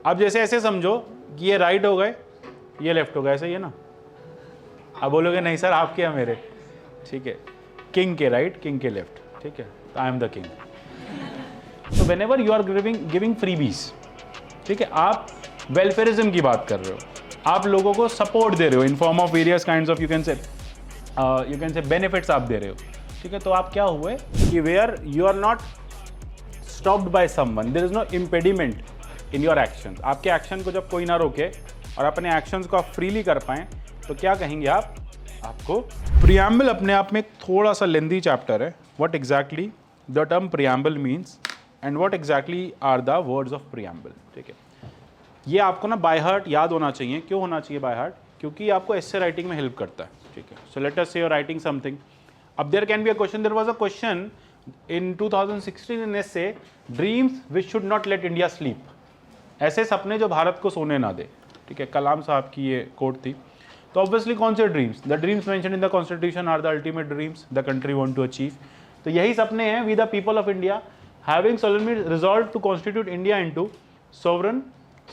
अब जैसे ऐसे समझो कि ये राइट हो गए, ये लेफ्ट हो गए, ऐसे ही है ना। अब बोलोगे नहीं सर आपके या मेरे, ठीक है, किंग के राइट, किंग के लेफ्ट, ठीक है, तो आई एम द किंग। तो whenever you are giving freebies, ठीक है, आप वेलफेयरिज्म की बात कर रहे हो, आप लोगों को सपोर्ट दे रहे हो in form of various kinds of you can से बेनिफिट्स आप दे रहे हो, ठीक है, तो आप क्या हुए कि where you are not stopped by someone, there is no impediment in your actions. आपके एक्शन को जब कोई ना रोके और अपने एक्शंस को आप फ्रीली कर पाएं, तो क्या कहेंगे आप, आपको प्रियम्बल अपने आप में एक थोड़ा सा लेंदी चैप्टर है। What exactly the term preamble means and what exactly are the words of preamble, ठीक है। ये आपको ना बाय हार्ट याद होना चाहिए। क्यों होना चाहिए बाय हार्ट? क्योंकि आपको एस्से राइटिंग में हेल्प करता है, ठीक है। सो let us say you are writing something, अब there can be a question, there was a question in 2016 in essay, dreams which should not let India sleep, ऐसे सपने जो भारत को सोने ना दे, ठीक है, कलाम साहब की ये कोट थी। तो ऑब्वियसली कौन से dreams, the dreams mentioned in the constitution are the ultimate dreams the country want to achieve. तो यही सपने हैं, we the people of India having solemnly resolved to constitute India into sovereign,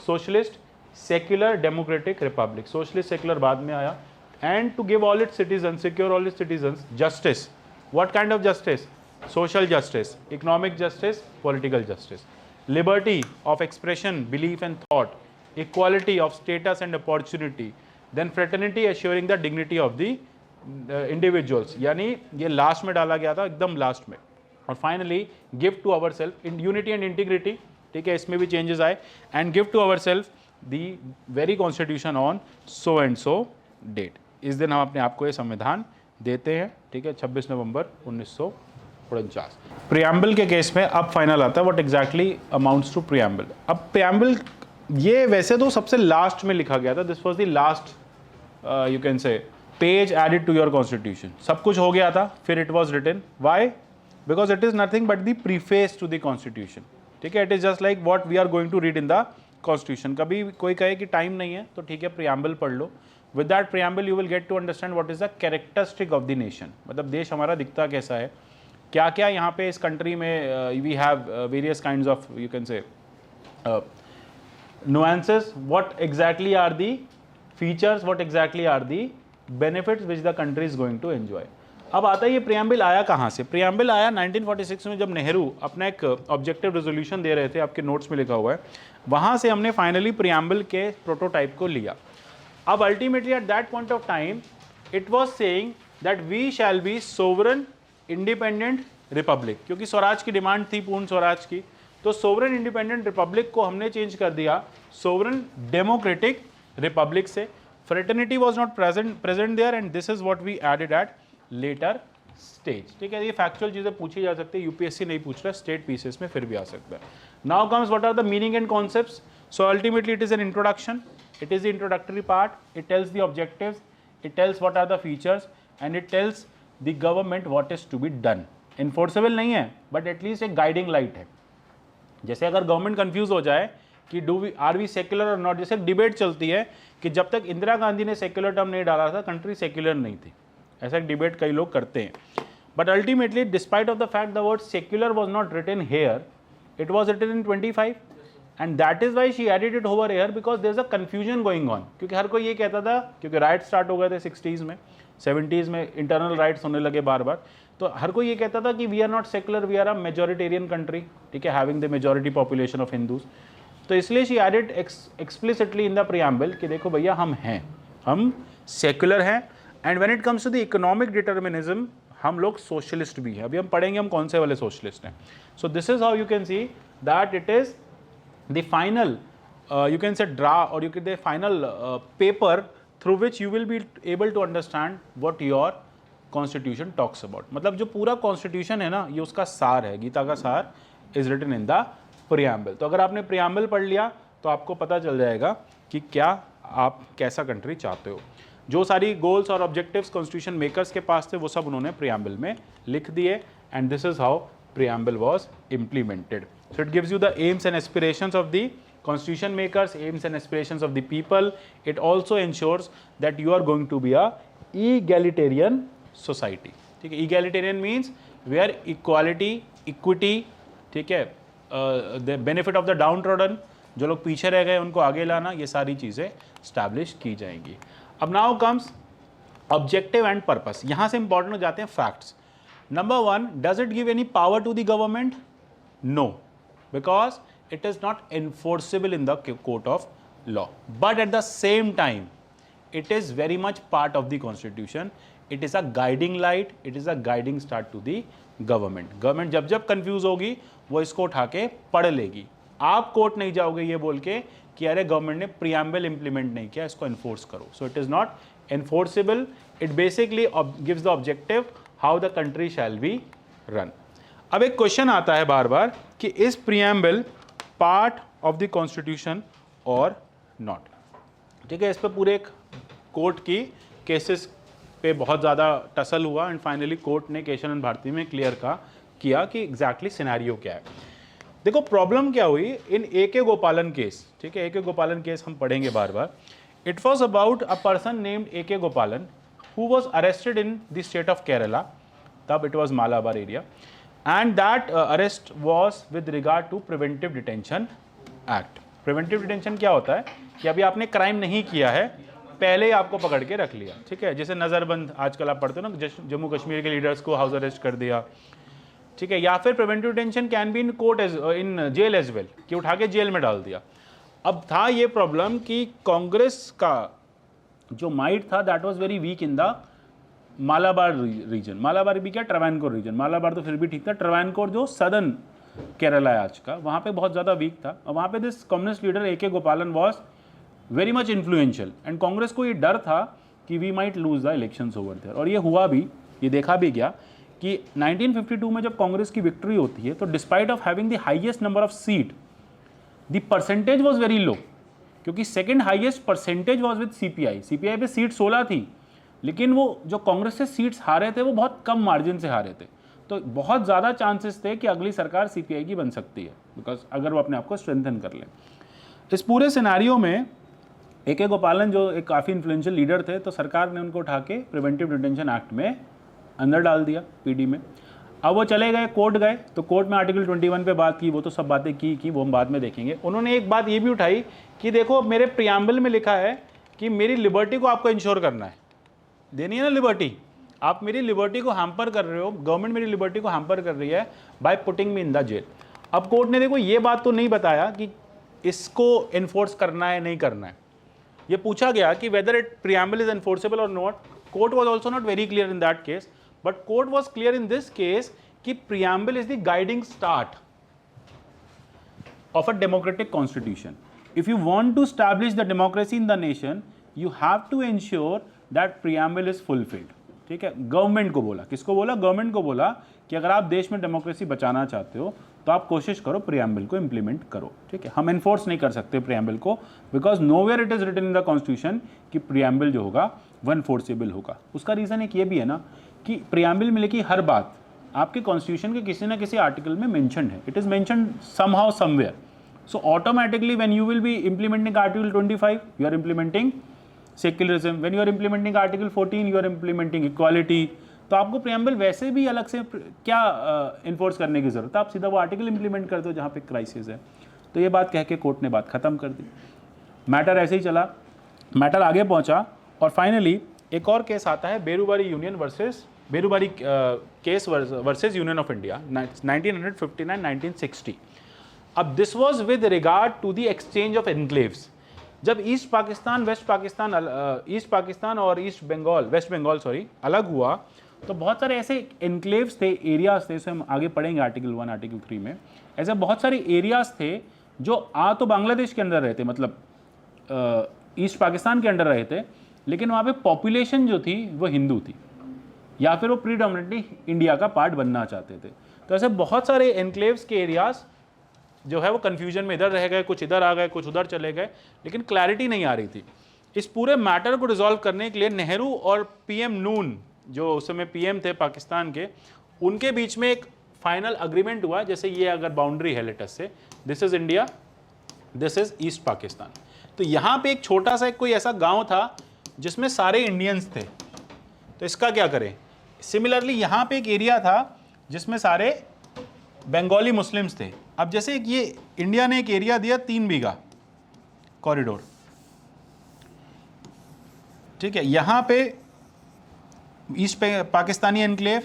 socialist, secular, democratic republic. Socialist, secular बाद में आया, and to give all its citizens, secure all its citizens justice. What kind of justice? Social justice, economic justice, political justice, liberty of expression, belief and thought, equality of status and opportunity, then fraternity assuring the dignity of the individuals. यानी ये last में डाला गया था, एकदम last में। और finally give to our self in unity and integrity, ठीक है, इसमें भी चेंजेस आए, and give to our self the very constitution on so and so date. इस दिन हम अपने आप को ये संविधान देते हैं, ठीक है, 26 नवंबर 1949। प्रियम्बल के केस में अब फाइनल आता है what exactly amounts to preamble. अब प्रियम्बल ये वैसे तो सबसे लास्ट में लिखा गया था, this was the last you can say page added to your constitution. सब कुछ हो गया था, फिर it was written, why? Because it is nothing but the preface to the constitution, ठीक है, it is just like what we are going to read in the constitution. कभी कोई कहे कि टाइम नहीं है तो ठीक है प्रियम्बल पढ़ लो, with that preamble you will get to understand what is the characteristic of the nation, मतलब देश हमारा दिखता कैसा है, क्या क्या यहाँ पे इस कंट्री में we have various kinds of you can say nuances, what exactly are the features, what exactly are the benefits which the country is going to enjoy। अब आता है ये प्रियम्बल आया कहाँ से? प्रियम्बल आया 1946 में, जब नेहरू अपना एक ऑब्जेक्टिव रेजोल्यूशन दे रहे थे, आपके नोट्स में लिखा हुआ है, वहाँ से हमने फाइनली प्रियम्बल के प्रोटोटाइप को लिया। अब ultimately at that point of time it was saying that we shall be sovereign independent republic, क्योंकि स्वराज की डिमांड थी, पूर्ण स्वराज की, तो सोवरन इंडिपेंडेंट रिपब्लिक को हमने चेंज कर दिया सोवरन डेमोक्रेटिक रिपब्लिक से। Fraternity was not present there and this is what we added at later stage, ठीक है। ये फैक्चुअल चीजें पूछी जा सकती है, यूपीएससी नहीं पूछ रहा, स्टेट पीसेस में फिर भी आ सकता है। Now comes what are the meaning and concepts. So ultimately it is an introduction, it is the introductory part, it tells the objectives, it tells what are the features and it tells the government what is to be done. Enforceable नहीं है but at least एक guiding light है। जैसे अगर government confuse हो जाए कि are we secular और नॉट, जैसे डिबेट चलती है कि जब तक इंदिरा गांधी ने सेक्युलर टर्म नहीं डाला था कंट्री सेक्युलर नहीं थी, ऐसा एक डिबेट कई लोग करते हैं। But ultimately despite of the fact the word secular was not written here, it was written in 25 and that is why she added it over here because there is a confusion going on. क्योंकि हर कोई ये कहता था, क्योंकि right start हो गए थे 60s में, 70s में इंटरनल राइट्स होने लगे बार बार, तो हर कोई ये कहता था कि we are not secular, we are a majoritarian country, ठीक है, having the majority population of Hindus. तो इसलिए she added explicitly in the preamble कि देखो भैया हम हैं, हम सेक्युलर हैं, and when it comes to the economic determinism हम लोग सोशलिस्ट भी हैं। अभी हम पढ़ेंगे हम कौन से वाले सोशलिस्ट हैं। So this is how you can see that it is the final you can say draft or you can say final paper through which you will be able to understand what your constitution talks about। मतलब जो पूरा constitution है ना, ये उसका सार है, गीता का सार is written in the preamble. तो अगर आपने प्रियम्बल पढ़ लिया तो आपको पता चल जाएगा कि क्या आप कैसा कंट्री चाहते हो। जो सारी गोल्स और ऑब्जेक्टिव्स कॉन्स्टिट्यूशन मेकर्स के पास थे वो सब उन्होंने प्रियम्बल में लिख दिए, and this is how preamble was implemented. So it gives you the AIIMS and aspirations of the constitution makers, aims and aspirations of the people. It also ensures that you are going to be a egalitarian society, ठीक है। egalitarian means where equality, equity, ठीक है, the benefit of the downtrodden, जो लोग पीछे रह गए उनको आगे लाना, ये सारी चीज़ें स्टैब्लिश की जाएंगी। अब now comes objective and purpose. यहाँ से इंपॉर्टेंट हो जाते हैं facts. Number 1, does it give any power to the government? No, because it is not enforceable in the court of law, but at the same time it is very much part of the constitution. It is a guiding light, it is a guiding star to the government जब जब confuse होगी वो इसको उठा के पढ़ लेगी। आप कोर्ट नहीं जाओगे ये बोल के कि अरे गवर्नमेंट ने प्रीएम्बल इंप्लीमेंट नहीं किया, इसको एनफोर्स करो। So it is not enforceable, it basically gives the objective how the country shall be run. अब एक क्वेश्चन आता है बार बार कि is preamble part of the constitution और नॉट। ठीक है, इस पर पूरे एक कोर्ट की केसेस पे बहुत ज़्यादा टसल हुआ एंड फाइनली कोर्ट ने केशव नंद भारती में क्लियर किया कि एग्जैक्टली सिनेरियो क्या है। देखो प्रॉब्लम क्या हुई इन ए.के. गोपालन केस। ठीक है, ए.के. गोपालन केस हम पढ़ेंगे बार बार। It was about a person named A K. Gopalan who was arrested in the state of Kerala, तब it was Malabar area, and that arrest was with regard to preventive detention act. preventive detention क्या होता है कि अभी आपने क्राइम नहीं किया है, पहले ही आपको पकड़ के रख लिया। ठीक है, जैसे नज़रबंद आजकल आप पढ़ते हो ना, जम्मू कश्मीर के लीडर्स को हाउस अरेस्ट कर दिया। ठीक है, या फिर preventive detention can be in court in jail as well, कि उठा के जेल में डाल दिया। अब था ये प्रॉब्लम कि कांग्रेस का जो माइट था that was very weak in the Malabar region. Malabar भी क्या, ट्रावैनकोर रीजन, मालाबार तो फिर भी ठीक था, ट्रावैनकोर जो सदर्न केरला है आज का, वहाँ पे बहुत ज़्यादा वीक था। और वहाँ पे this communist leader A K. Gopalan was very much influential and Congress को ये डर था कि we might lose the elections over there. और ये हुआ भी, ये देखा भी गया कि 1952 में जब कांग्रेस की विक्ट्री होती है तो despite of having the highest number of seat the percentage was very low, क्योंकि second highest percentage was with CPI. CPI पे सीट 16 थी, लेकिन वो जो कांग्रेस से सीट्स हारे थे वो बहुत कम मार्जिन से हारे थे। तो बहुत ज़्यादा चांसेस थे कि अगली सरकार सीपीआई की बन सकती है, बिकॉज अगर वो अपने आप को स्ट्रेंथन कर ले। इस पूरे सिनेरियो में ए.के. गोपालन जो एक काफ़ी इन्फ्लुएंशियल लीडर थे, तो सरकार ने उनको उठा के प्रिवेंटिव डिटेंशन एक्ट में अंदर डाल दिया, पीडी में। अब वो चले गए, कोर्ट गए, तो कोर्ट में आर्टिकल 21 पे बात की, वो तो सब बातें की वो हम बाद में देखेंगे। उन्होंने एक बात ये भी उठाई कि देखो मेरे प्रियम्बल में लिखा है कि मेरी लिबर्टी को आपको इंश्योर करना है, देनी है ना लिबर्टी, आप मेरी लिबर्टी को हैम्पर कर रहे हो, गवर्नमेंट मेरी लिबर्टी को हैम्पर कर रही है by putting me in the jail. अब कोर्ट ने देखो ये बात तो नहीं बताया कि इसको इन्फोर्स करना है नहीं करना है, ये पूछा गया कि whether it preamble is enforceable और not. Court was also not very clear in that case, but court was clear in this case कि preamble is the guiding start of a democratic constitution. If you want to establish the democracy in the nation, you have to ensure that preamble is fulfilled. ठीक है, government को बोला, किसको बोला, government को बोला कि अगर आप देश में डेमोक्रेसी बचाना चाहते हो तो आप कोशिश करो प्रीएम्बल को इंप्लीमेंट करो। ठीक है, हम एनफोर्स नहीं कर सकते प्रीएम्बल को, because nowhere it is written in the constitution कि प्रीएम्बल जो होगा वो एनफोर्सेबल होगा। उसका रीजन एक ये भी है ना कि प्रीएम्बल में लिखी हर बात आपके कॉन्स्टिट्यूशन के किसी ना किसी आर्टिकल में मेंशन्ड है, it is mentioned somehow somewhere. So automatically when you will be implementing Article 25, you are implementing secularism. When you are implementing Article 14, you are implementing equality. तो आपको प्रीएम्बल वैसे भी अलग से क्या इन्फोर्स करने की ज़रूरत है, आप सीधा वो आर्टिकल इंप्लीमेंट कर दो जहाँ पे क्राइसिस है। तो ये बात कह के कोर्ट ने बात ख़त्म कर दी। मैटर ऐसे ही चला, मैटर आगे पहुँचा और फाइनली एक और केस आता है Berubari union versus Berubari case versus union of India 1959-1960। अब this was with regard to the exchange of enclaves. जब ईस्ट पाकिस्तान और वेस्ट बंगाल अलग हुआ तो बहुत सारे ऐसे एनक्लेव्स थे, एरियाज थे, इसे हम आगे पढ़ेंगे आर्टिकल 1 आर्टिकल 3 में। ऐसे बहुत सारे एरियाज थे जो तो बांग्लादेश के अंदर रहे थे, मतलब ईस्ट पाकिस्तान के अंडर रहे थे, लेकिन वहाँ पे पॉपुलेशन जो थी वो हिंदू थी या फिर वो प्रीडोमिनेटली इंडिया का पार्ट बनना चाहते थे। तो ऐसे बहुत सारे एनक्लेव्स के एरियाज जो है वो कन्फ्यूजन में इधर रह गए, कुछ इधर आ गए, कुछ उधर चले गए, लेकिन क्लैरिटी नहीं आ रही थी। इस पूरे मैटर को रिजॉल्व करने के लिए नेहरू और पीएम नून जो उस समय पीएम थे पाकिस्तान के, उनके बीच में एक फाइनल अग्रीमेंट हुआ। जैसे ये अगर बाउंड्री है let's say, this is India, this is east Pakistan, तो यहाँ पे एक छोटा सा कोई ऐसा गाँव था जिसमें सारे इंडियंस थे, तो इसका क्या करें। सिमिलरली यहाँ पे एक एरिया था जिसमें सारे बंगाली मुस्लिम्स थे। अब जैसे ये इंडिया ने एक एरिया दिया 3 बीघा, कॉरिडोर, ठीक है। यहां पे ईस्ट पाकिस्तानी एनक्लेव,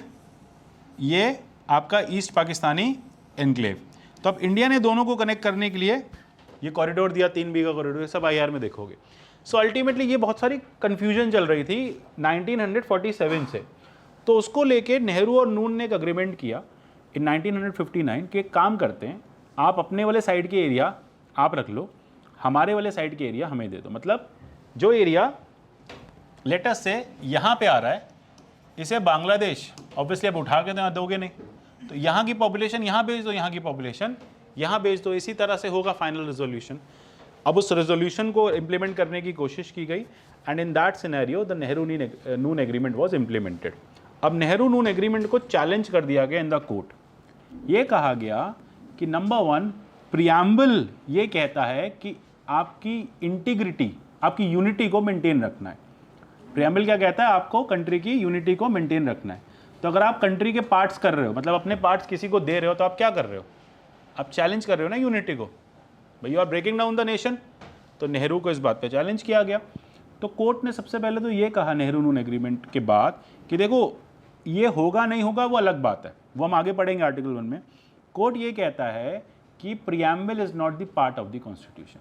ये आपका ईस्ट पाकिस्तानी एनक्लेव। तो अब इंडिया ने दोनों को कनेक्ट करने के लिए ये कॉरिडोर दिया, 3 बीघा कॉरिडोर, सब आईआर में देखोगे। सो अल्टीमेटली ये बहुत सारी कंफ्यूजन चल रही थी 1947 से, तो उसको लेके नेहरू और नून ने एक अग्रीमेंट किया इन 1959 कि एक काम करते हैं, आप अपने वाले साइड के एरिया आप रख लो, हमारे वाले साइड के एरिया हमें दे दो। मतलब जो एरिया लेटस से यहाँ पे आ रहा है, इसे बांग्लादेश ऑब्वियसली आप उठा के दोगे नहीं, तो यहाँ की पॉपुलेशन यहाँ भेज दो, यहाँ की पॉपुलेशन यहाँ भेज दो, इसी तरह से होगा फाइनल रेजोल्यूशन। अब उस रेजोल्यूशन को इम्प्लीमेंट करने की कोशिश की गई and in that scenario the Nehru Noon agreement was implemented. अब नेहरू नून एग्रीमेंट को चैलेंज कर दिया गया इन द कोर्ट। ये कहा गया कि नंबर 1 प्रियम्बल ये कहता है कि आपकी इंटीग्रिटी, आपकी यूनिटी को मेंटेन रखना है। प्रियम्बल क्या कहता है? आपको कंट्री की यूनिटी को मेंटेन रखना है। तो अगर आप कंट्री के पार्ट्स कर रहे हो, मतलब अपने पार्ट्स किसी को दे रहे हो, तो आप क्या कर रहे हो? आप चैलेंज कर रहे हो ना यूनिटी को, भाई you are breaking down the nation. तो नेहरू को इस बात पे चैलेंज किया गया। तो कोर्ट ने सबसे पहले तो ये कहा नेहरू नून एग्रीमेंट के बाद कि देखो ये होगा नहीं होगा वो अलग बात है, वो हम आगे पढ़ेंगे आर्टिकल 1 में। कोर्ट ये कहता है कि preamble is not the part of the constitution.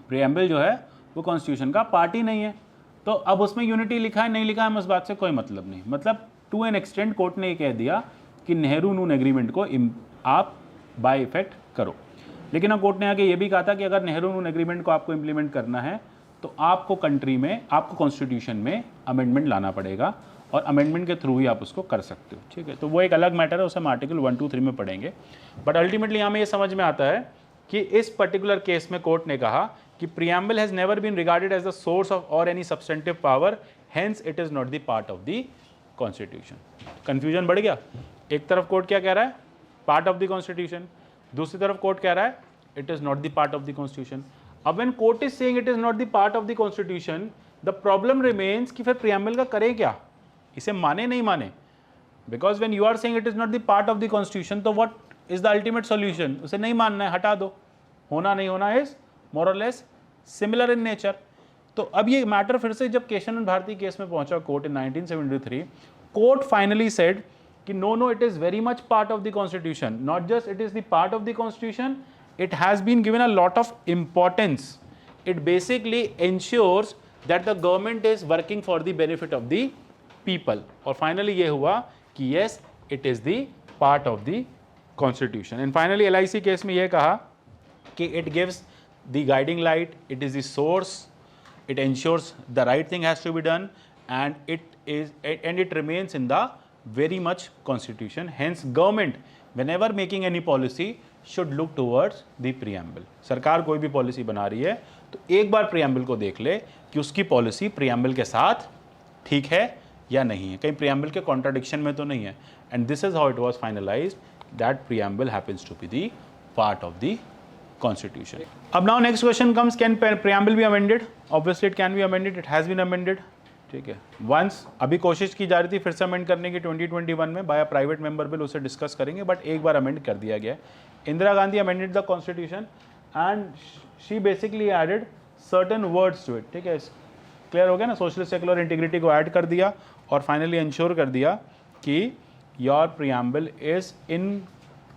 Preamble जो है वो कॉन्स्टिट्यूशन का पार्ट ही नहीं है। तो अब उसमें यूनिटी लिखा है नहीं लिखा है, उस बात से कोई मतलब नहीं। मतलब टू एन एक्सटेंट कोर्ट ने ये कह दिया कि नेहरू नून एग्रीमेंट को आप बाय इफेक्ट करो। लेकिन अब कोर्ट ने आगे ये भी कहा था कि अगर नेहरू नून एग्रीमेंट को आपको इम्प्लीमेंट करना है तो आपको कंट्री में, आपको कॉन्स्टिट्यूशन में अमेंडमेंट लाना पड़ेगा और अमेंडमेंट के थ्रू ही आप उसको कर सकते हो, ठीक है। तो वो एक अलग मैटर है, उसे हम आर्टिकल 1, 2, 3 में पढ़ेंगे। बट अल्टीमेटली हमें ये समझ में आता है कि इस पर्टिकुलर केस में कोर्ट ने कहा कि preamble has never been regarded as the source of और any substantive power, hence it is not the part of the constitution. Confusion बढ़ गया। एक तरफ कोर्ट क्या कह रहा है? Part of the constitution. दूसरी तरफ कोर्ट कह रहा है it is not the part of the constitution. अब when court is saying it is not the part of the constitution, the problem remains कि फिर प्रियम्बल का करें क्या, इसे माने नहीं माने। Because when you are saying it is not the part of the constitution, तो what is the ultimate solution? उसे नहीं मानना है, हटा दो। होना नहीं होना is more or less similar in nature. तो अब ये मैटर फिर से जब केशवानंद भारती केस में पहुंचा कोर्ट इन 1973, कोर्ट फाइनली सेड कि no, it is very much part of the constitution. Not just it is the part of the constitution, it has been given a lot of importance. It basically ensures that the government is working for the benefit of the people. और finally ये हुआ कि yes, it is the part of the constitution. And finally LIC case में ये कहा कि it gives the guiding light, it is the source, it ensures the right thing has to be done, and it remains in the very much constitution. Hence government whenever making any policy should look towards the preamble. सरकार कोई भी policy बना रही है तो एक बार preamble को देख ले कि उसकी पॉलिसी preamble के साथ ठीक है या नहीं है, कहीं preamble के contradiction में तो नहीं है। And this is how it was finalized that preamble happens to be the part of the constitution. अब now next question comes, can preamble be amended? Obviously it can be amended, it has been amended, ठीक है। Once अभी कोशिश की जा रही थी फिर से अमेंड करने की 2021 में बाय प्राइवेट मेंबर बिल, उसे डिस्कस करेंगे, बट एक बार अमेंड कर दिया गया है। Indira Gandhi amended the constitution and she basically added certain words to it, ठीक है। क्लियर हो गया ना? सोशल सेकुलर इंटीग्रिटी को ऐड कर दिया और फाइनली इंश्योर कर दिया कि your preamble is in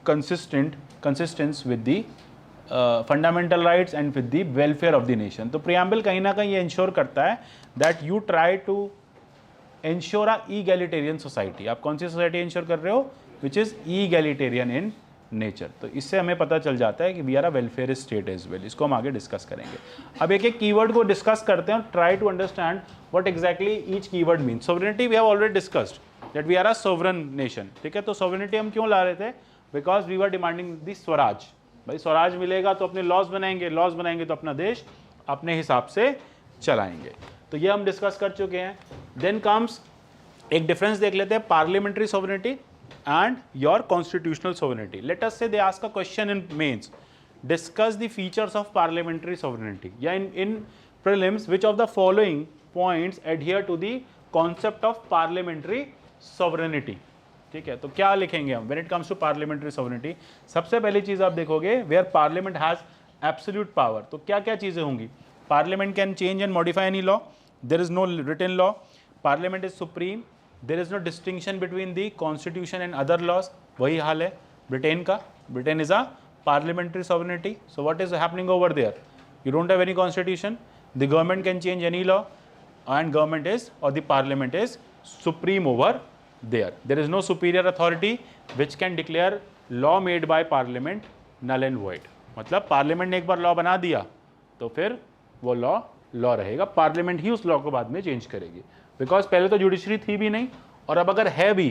consistence with the fundamental rights and with the welfare of the nation. तो प्रियम्बल कहीं ना कहीं ये इंश्योर करता है that you try to ensure a egalitarian society. आप कौन सी सोसाइटी इंश्योर कर रहे हो? Which is egalitarian in nature. तो इससे हमें पता चल जाता है कि we are a welfare state as well. इसको हम आगे डिस्कस करेंगे। अब एक एक कीवर्ड को डिस्कस करते हैं और try to understand what exactly each keyword mean. Sovereignty we have already discussed that we are a sovereign nation, ठीक है। तो सोवरेनिटी हम क्यों ला रहे थे? Because we were demanding the swaraj. भाई स्वराज मिलेगा तो अपने लॉज बनाएंगे, लॉज बनाएंगे तो अपना देश अपने हिसाब से चलाएंगे। तो ये हम डिस्कस कर चुके हैं। देन कम्स एक डिफरेंस देख लेते हैं, parliamentary sovereignty and your constitutional sovereignty. Let us say they ask a question in mains, discuss the features of parliamentary sovereignty, या in prelims which of the following points adhere to the concept of parliamentary sovereignty, ठीक है। तो क्या लिखेंगे हम when it comes to parliamentary sovereignty? सबसे पहली चीज आप देखोगे where parliament has absolute power. तो क्या क्या चीज़ें होंगी? Parliament can change and modify any law, there is no written law, parliament is supreme, there is no distinction between the constitution and other laws. वही हाल है ब्रिटेन का, Britain is a parliamentary sovereignty. So what is happening over there? You don't have any constitution, the government can change any law, and government is, or the parliament is supreme over there. There is no superior authority which can declare law made by parliament null and void. मतलब parliament ने एक बार law बना दिया तो फिर वो law रहेगा, parliament ही उस लॉ को बाद में चेंज करेगी। बिकॉज पहले तो जुडिशरी थी भी नहीं, और अब अगर है भी,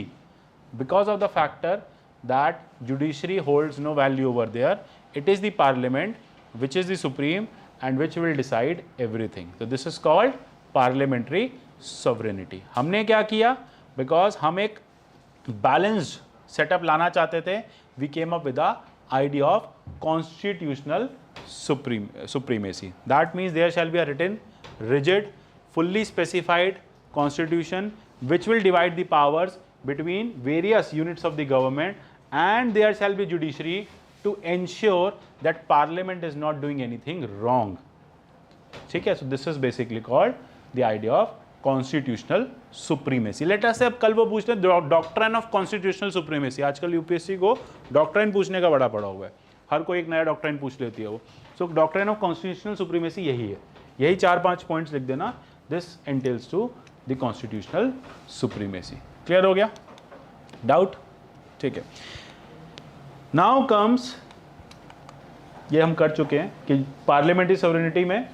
because of the factor that judiciary holds no value over there, it is the parliament which is the supreme and which will decide everything. So this is called parliamentary sovereignty. हमने क्या किया? Because हम एक balanced setup लाना चाहते थे, we came up with the idea of constitutional supremacy. That means there shall be a written, rigid, fully specified constitution which will divide the powers between various units of the government, and there shall be judiciary to ensure that parliament is not doing anything wrong. ठीक है? So this is basically called the idea of constitutional supremacy. Let us say अब कल वो पूछते हैं doctrine of constitutional supremacy. आजकल UPSC को doctrine पूछने का बड़ा पड़ा हुआ है, हर कोई एक नया डॉक्ट्राइन पूछ लेती है वो। So doctrine of constitutional supremacy यही है, यही 4-5 पॉइंट्स लिख देना। This entails to the constitutional supremacy. Clear हो गया? डाउट? ठीक है। नाउ कम्स, ये हम कर चुके हैं कि पार्लियामेंट्री सॉवरेनिटी में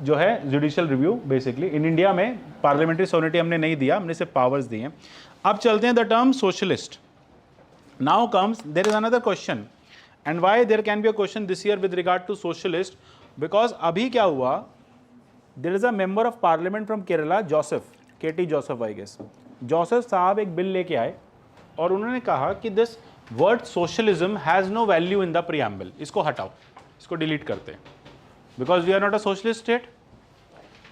जो है judicial review, basically in India में पार्लियामेंट्री सॉवरेनिटी हमने नहीं दिया, हमने सिर्फ पावर्स दिए हैं। अब चलते हैं the term socialist. Now comes, there is another question, and why there can be a question this year with regard to socialist, because अभी क्या हुआ, there is a member of parliament from Kerala, Joseph, K T Joseph I guess. Joseph साहब एक bill लेके आए और उन्होंने कहा कि this word socialism has no value in the preamble, इसको हटाओ, इसको डिलीट करते हैं, because we are not a socialist state.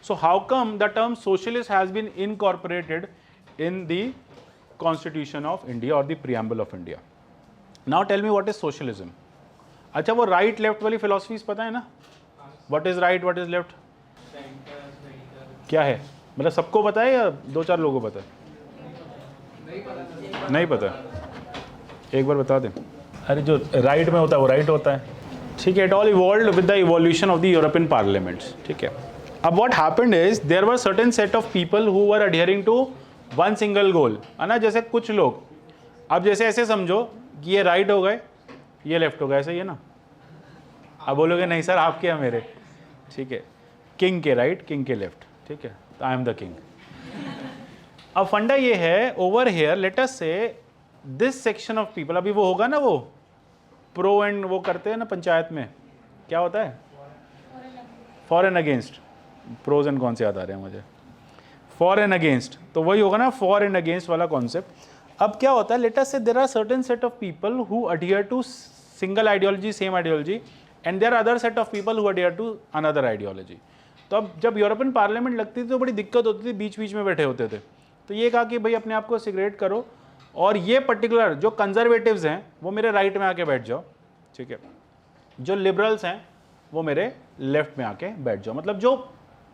So how come the term socialist has been incorporated in the constitution of India और the preamble of India? Now tell me what is socialism. अच्छा, वो right left वाली philosophies पता है ना? What is right, what is left, क्या है? मतलब सबको पता है या 2-4 लोगों को पता है? नहीं पता, एक बार बता दें। अरे जो राइट में होता है वो राइट होता है, ठीक है। It all evolved with the evolution of the European parliaments, ठीक है। अब what happened is there were certain set of people who were adhering to one single goal, है ना। जैसे कुछ लोग, अब जैसे ऐसे समझो कि ये राइट हो गए, ये लेफ्ट हो गए, ऐसे ही है ना। अब बोलोगे नहीं सर आपके या मेरे, ठीक है। किंग के राइट, किंग के लेफ्ट, ठीक है। तो आई एम द किंग। अब फंडा ये है, ओवर हेयर लेट अस से दिस सेक्शन ऑफ पीपल, अभी वो होगा ना, वो प्रो एंड वो करते हैं ना पंचायत में, क्या होता है? For and against, pros and कौन से याद आ रहे हैं मुझे, फॉर एंड अगेंस्ट, तो वही होगा ना फॉर एंड अगेंस्ट वाला कॉन्सेप्ट। अब क्या होता है, let us say there are certain set of people who adhere to single ideology, same ideology, and there are other set of people who adhere to another ideology. तो अब जब European parliament लगती थी तो बड़ी दिक्कत होती थी, बीच बीच में बैठे होते थे। तो ये कहा कि भाई अपने आप को सेग्रेगेट करो, और ये पर्टिकुलर जो कंजर्वेटिव्स हैं वो मेरे राइट में आके बैठ जाओ, ठीक है। जो लिबरल्स हैं वो मेरे लेफ्ट में आके बैठ जाओ। मतलब जो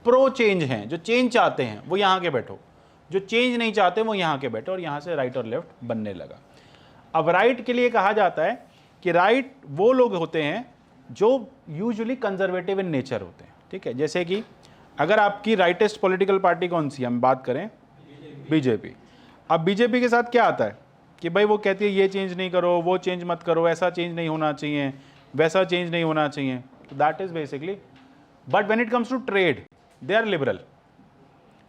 प्रो चेंज हैं, जो चेंज चाहते हैं वो यहाँ के बैठो, जो चेंज नहीं चाहते वो यहाँ के बैठो, और यहाँ से राइट और लेफ्ट बनने लगा। अब राइट के लिए कहा जाता है कि राइट वो लोग होते हैं जो यूजुअली कंजर्वेटिव इन नेचर होते हैं, ठीक है। जैसे कि अगर आपकी राइटेस्ट पॉलिटिकल पार्टी कौन सी, हम बात करें बीजेपी। अब बीजेपी के साथ क्या आता है कि भाई वो कहती है ये चेंज नहीं करो, वो चेंज मत करो, ऐसा चेंज नहीं होना चाहिए, वैसा चेंज नहीं होना चाहिए। तो that is basically, but when it comes to trade they are liberal,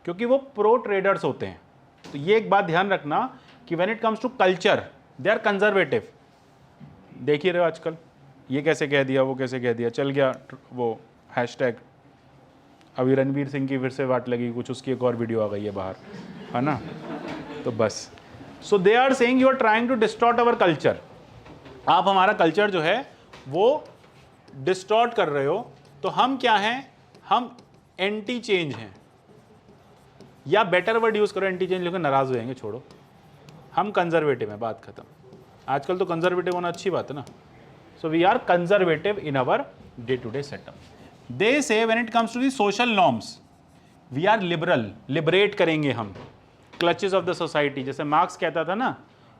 क्योंकि वो प्रो ट्रेडर्स होते हैं। तो ये एक बात ध्यान रखना कि when it comes to culture they are conservative. देख ही रहे हो आजकल, ये कैसे कह दिया, वो कैसे कह दिया, चल गया वो हैशटैग। अभी रणवीर सिंह की फिर से वाट लगी कुछ, उसकी एक और वीडियो आ गई है बाहर, है ना। तो बस, so they are saying you are trying to distort our culture. आप हमारा कल्चर जो है वो डिस्टॉर्ट कर रहे हो। तो हम क्या हैं, हम एंटी चेंज हैं, या बेटर वर्ड यूज करो, एंटी चेंज लोग नाराज हो जाएंगे, छोड़ो। हम कंजर्वेटिव हैं, बात खत्म। आजकल तो कंजर्वेटिव होना अच्छी बात है ना। So we are conservative in our day-to-day setup. They say when it comes to the social norms, we are liberal. Liberate करेंगे हम clutches of the society. जैसे मार्क्स कहता था ना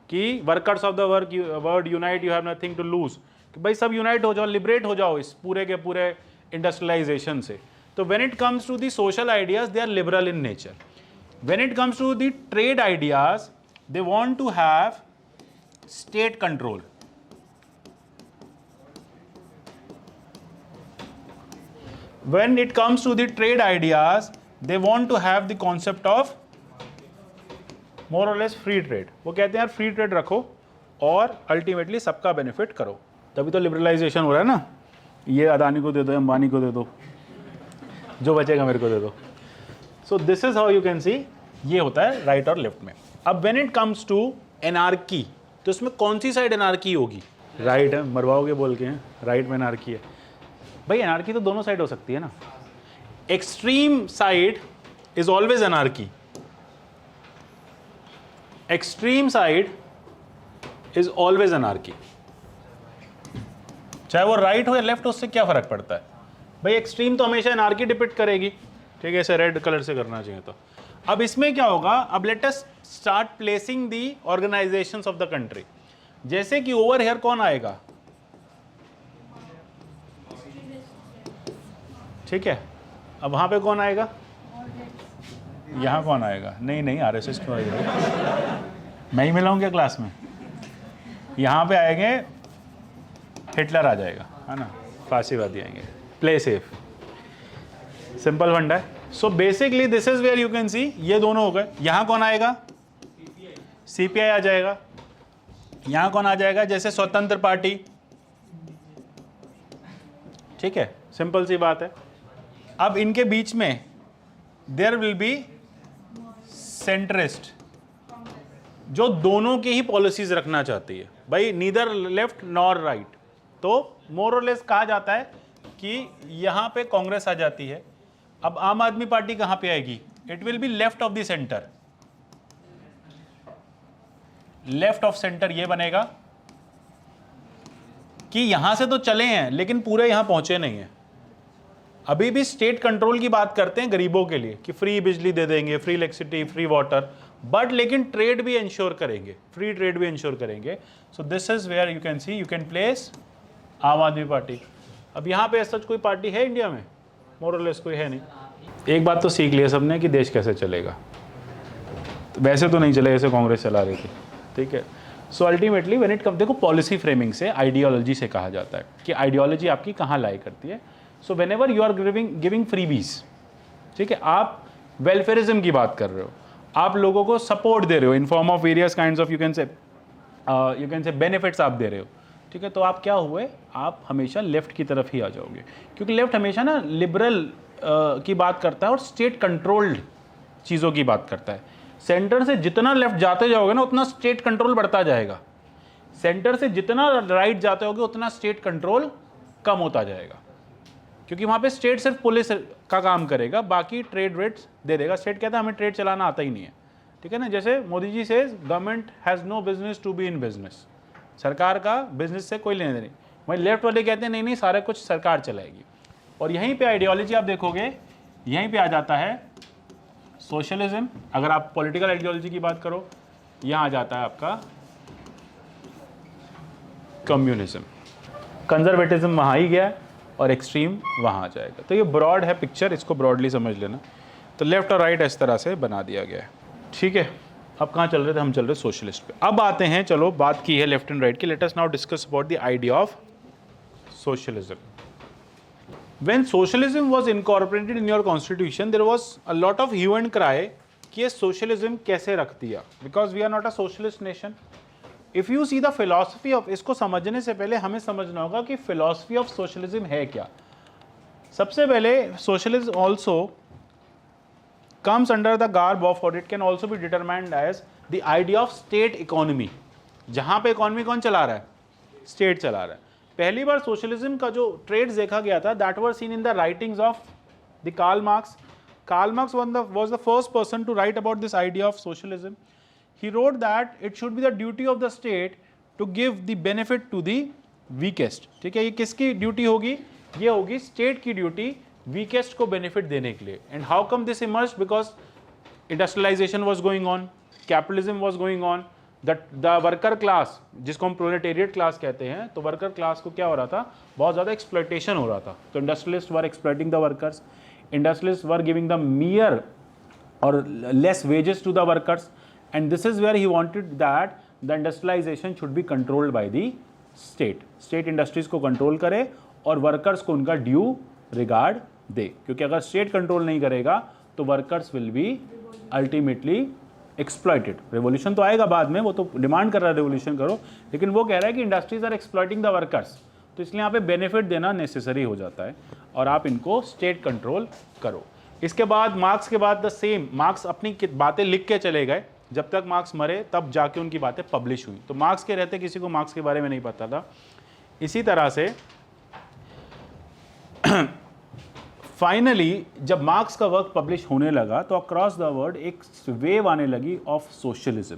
कि workers of the world unite, you have nothing to lose. कि भाई सब unite हो जाओ, liberate हो जाओ इस पूरे के पूरे industrialization से. तो when it comes to the social ideas, they are liberal in nature. When it comes to the trade ideas, they want to have state control. When it comes to the trade ideas, they want to have the concept of more or less free trade. वो कहते हैं यार free trade रखो और ultimately सबका benefit करो. तभी तो liberalization हो रहा है ना. ये अदानी को दे दो, अंबानी को दे दो, जो बचेगा मेरे को दे दो. So this is how you can see, ये होता है right और left में. अब when it comes to anarchy, तो इसमें कौन सी साइड anarchy होगी? Right है, मरवाओगे बोल के हैं, right में anarchy है. भाई anarchy तो दोनों साइड हो सकती है ना. Extreme side is always anarchy. Extreme side is always anarchy. चाहे वो राइट हो या लेफ्ट हो, उससे क्या फर्क पड़ता है भाई. एक्सट्रीम तो हमेशा एनार्की डिपिक्ट करेगी. ठीक है, ऐसे रेड कलर से करना चाहिए. तो अब इसमें क्या होगा, अब let us start placing the organisations of the country. जैसे कि ओवर हियर कौन आएगा, ठीक है. अब वहां पे कौन आएगा, यहां कौन आएगा, नहीं आरएसएस क्यों आएगा, मैं ही मिला हूं क्या क्लास में. यहां पे आएंगे हिटलर आ जाएगा, है ना, फांसीवादी आएंगे. प्ले सेफ, सिंपल फंडा है. So basically this is where you can see, ये दोनों हो गए. यहां कौन आएगा, सीपीआई आ जाएगा. यहां कौन आ जाएगा, जैसे स्वतंत्र पार्टी. ठीक है, सिंपल सी बात है. अब इनके बीच में देयर विल बी सेंट्रिस्ट, जो दोनों की ही पॉलिसीज रखना चाहती है. भाई नीदर लेफ्ट नॉर राइट. तो मोर और लेस कहा जाता है कि यहां पे कांग्रेस आ जाती है. अब आम आदमी पार्टी कहां पे आएगी, it will be left of the centre. Left of centre ये बनेगा कि यहां से तो चले हैं लेकिन पूरे यहां पहुंचे नहीं है. अभी भी स्टेट कंट्रोल की बात करते हैं गरीबों के लिए कि फ्री बिजली दे देंगे, free electricity, free water, but लेकिन ट्रेड भी इंश्योर करेंगे, फ्री ट्रेड भी इंश्योर करेंगे. So this is where you can see, you can place Aam Aadmi party. अब यहाँ पे सच कोई पार्टी है इंडिया में, मोर और लेस कोई है नहीं. एक बात तो सीख लिया सबने कि देश कैसे चलेगा. तो वैसे तो नहीं चलेगा जैसे कांग्रेस चला रही थी. ठीक है. So ultimately when it come, देखो पॉलिसी फ्रेमिंग से, आइडियोलॉजी से कहा जाता है कि आइडियोलॉजी आपकी कहाँ लाई करती है. So whenever you are giving freebies, ठीक है, आप वेलफेयरिज्म की बात कर रहे हो, आप लोगों को सपोर्ट दे रहे हो in form of various kinds of you can से बेनिफिट्स आप दे रहे हो. ठीक है, तो आप क्या हुए, आप हमेशा लेफ्ट की तरफ ही आ जाओगे, क्योंकि लेफ्ट हमेशा ना लिबरल की बात करता है और स्टेट कंट्रोल्ड चीज़ों की बात करता है. सेंटर से जितना लेफ्ट जाते जाओगे ना उतना स्टेट कंट्रोल बढ़ता जाएगा. सेंटर से जितना राइट जाते होगे उतना स्टेट कंट्रोल कम होता जाएगा, क्योंकि वहाँ पे स्टेट सिर्फ पुलिस का काम करेगा, बाकी ट्रेड रेट्स दे देगा. स्टेट कहता है हमें ट्रेड चलाना आता ही नहीं है. ठीक है ना, जैसे मोदी जी से government has no business to be in business, सरकार का बिजनेस से कोई लेने नहीं. वहीं लेफ्ट वाले कहते हैं नहीं सारा कुछ सरकार चलाएगी. और यहीं पे आइडियोलॉजी आप देखोगे, यहीं पे आ जाता है सोशलिज्म. अगर आप पॉलिटिकल आइडियोलॉजी की बात करो, यहाँ आ जाता है आपका कम्युनिज्म. कंजर्वेटिज्म वहाँ ही गया और एक्सट्रीम वहाँ आ जाएगा. तो ये ब्रॉड है पिक्चर, इसको ब्रॉडली समझ लेना. तो लेफ्ट और राइट इस तरह से बना दिया गया है. ठीक है, अब कहाँ चल रहे थे, हम चल रहे सोशलिस्ट पे. अब आते हैं, चलो बात की है लेफ्ट एंड राइट की. Let us now discuss about the idea of socialism. When socialism was incorporated in your constitution, there was a lot of hue and cry कि ये socialism कैसे रख दिया, because we are not a socialist nation. If you see the philosophy of, इसको समझने से पहले हमें समझना होगा कि philosophy of socialism है क्या. सबसे पहले socialism also comes under the garb of, or it can also be determined as the idea of state economy. जहाँ पे इकोनॉमी कौन चला रहा है, स्टेट चला रहा है. पहली बार सोशलिज्म का जो ट्रेड्स देखा गया था, that were seen in the writings of the Karl Marx. Karl Marx was the first person to write about this idea of socialism. He wrote that it should be the duty of the state to give the benefit to the weakest, ठीक है। ये किसकी duty होगी? ये होगी state की duty weakest को benefit देने के लिए। And how come this emerge? Because industrialization was going on, capitalism was going on, the worker class, जिसको हम प्रोलेटेरिएट क्लास कहते हैं, तो वर्कर क्लास को क्या हो रहा था? बहुत ज़्यादा एक्सप्लॉयटेशन हो रहा था। तो industrialist were exploiting the workers, industrialist were giving the मियर or less wages to the workers, and this is where he wanted that the industrialization should be controlled by the state. State industries को control करे और workers को उनका due regard दे, क्योंकि अगर state control नहीं करेगा तो workers will be ultimately exploited. Revolution तो आएगा बाद में, वो तो डिमांड कर रहा है revolution करो, लेकिन वो कह रहा है कि industries are exploiting the workers, तो इसलिए यहाँ पे बेनिफिट देना नेसेसरी हो जाता है और आप इनको स्टेट कंट्रोल करो। इसके बाद मार्क्स के बाद द सेम, मार्क्स अपनी बातें लिख के चले गए, जब तक मार्क्स मरे तब जाके उनकी बातें पब्लिश हुई। तो मार्क्स के रहते किसी को मार्क्स के बारे में नहीं पता था। इसी तरह से फाइनली जब मार्क्स का वर्क पब्लिश होने लगा तो अक्रॉस द वर्ल्ड एक वेव आने लगी ऑफ सोशलिज्म।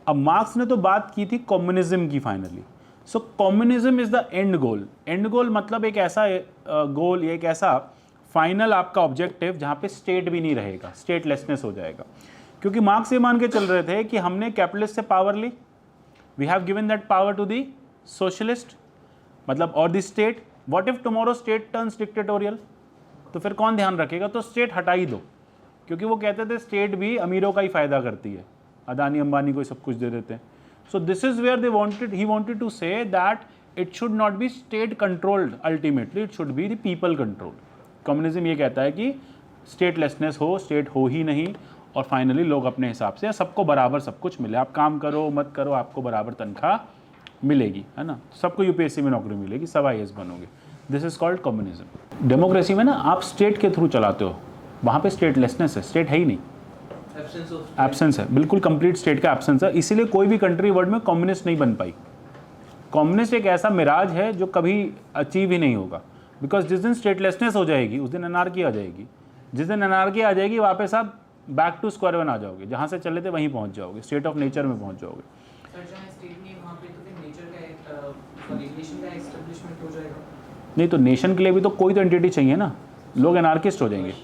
अब मार्क्स ने तो बात की थी कम्युनिज्म की finally. So communism is the end goal. End goal मतलब एक ऐसा गोल, एक ऐसा फाइनल आपका ऑब्जेक्टिव जहाँ पे स्टेट भी नहीं रहेगा, स्टेटलेसनेस हो जाएगा। क्योंकि मार्क्स ये मान के चल रहे थे कि हमने कैपिटलिस्ट से पावर ली, we have given that power to the socialist, मतलब और the state. What if tomorrow state turns dictatorial, तो फिर कौन ध्यान रखेगा? तो स्टेट हटा ही दो, क्योंकि वो कहते थे स्टेट भी अमीरों का ही फायदा करती है, अदानी अंबानी को सब कुछ दे देते हैं। So this is where they wanted, he wanted to say that it should not be state controlled, ultimately it should be the people controlled. Communism ये कहता है कि स्टेटलेसनेस हो, स्टेट हो ही नहीं, और फाइनली लोग अपने हिसाब से सबको बराबर सब कुछ मिले, आप काम करो मत करो आपको बराबर तनख्वाह मिलेगी, है ना, सबको यूपीएससी में नौकरी मिलेगी, सब आईएएस बनोगे। This is called communism. Democracy में ना आप स्टेट के थ्रू चलाते हो, वहाँ पे स्टेटलेसनेस है, स्टेट है ही नहीं, एब्सेंस है, बिल्कुल कंप्लीट स्टेट का एब्सेंस है। इसीलिए कोई भी कंट्री वर्ल्ड में कम्युनिस्ट नहीं बन पाई। कम्युनिस्ट एक ऐसा मिराज है जो कभी अचीव ही नहीं होगा, बिकॉज जिस दिन स्टेटलेसनेस हो जाएगी उस दिन अनार्की आ जाएगी। जिस दिन अनार्की आ जाएगी वापस आप बैक टू स्क्वायर वन आ जाओगे, जहाँ से चले थे वहीं पहुँच जाओगे, स्टेट ऑफ नेचर में पहुँच जाओगे। नहीं तो नेशन के लिए भी तो कोई तो एंटिटी चाहिए ना, लोग एनार्किस्ट हो जाएंगे।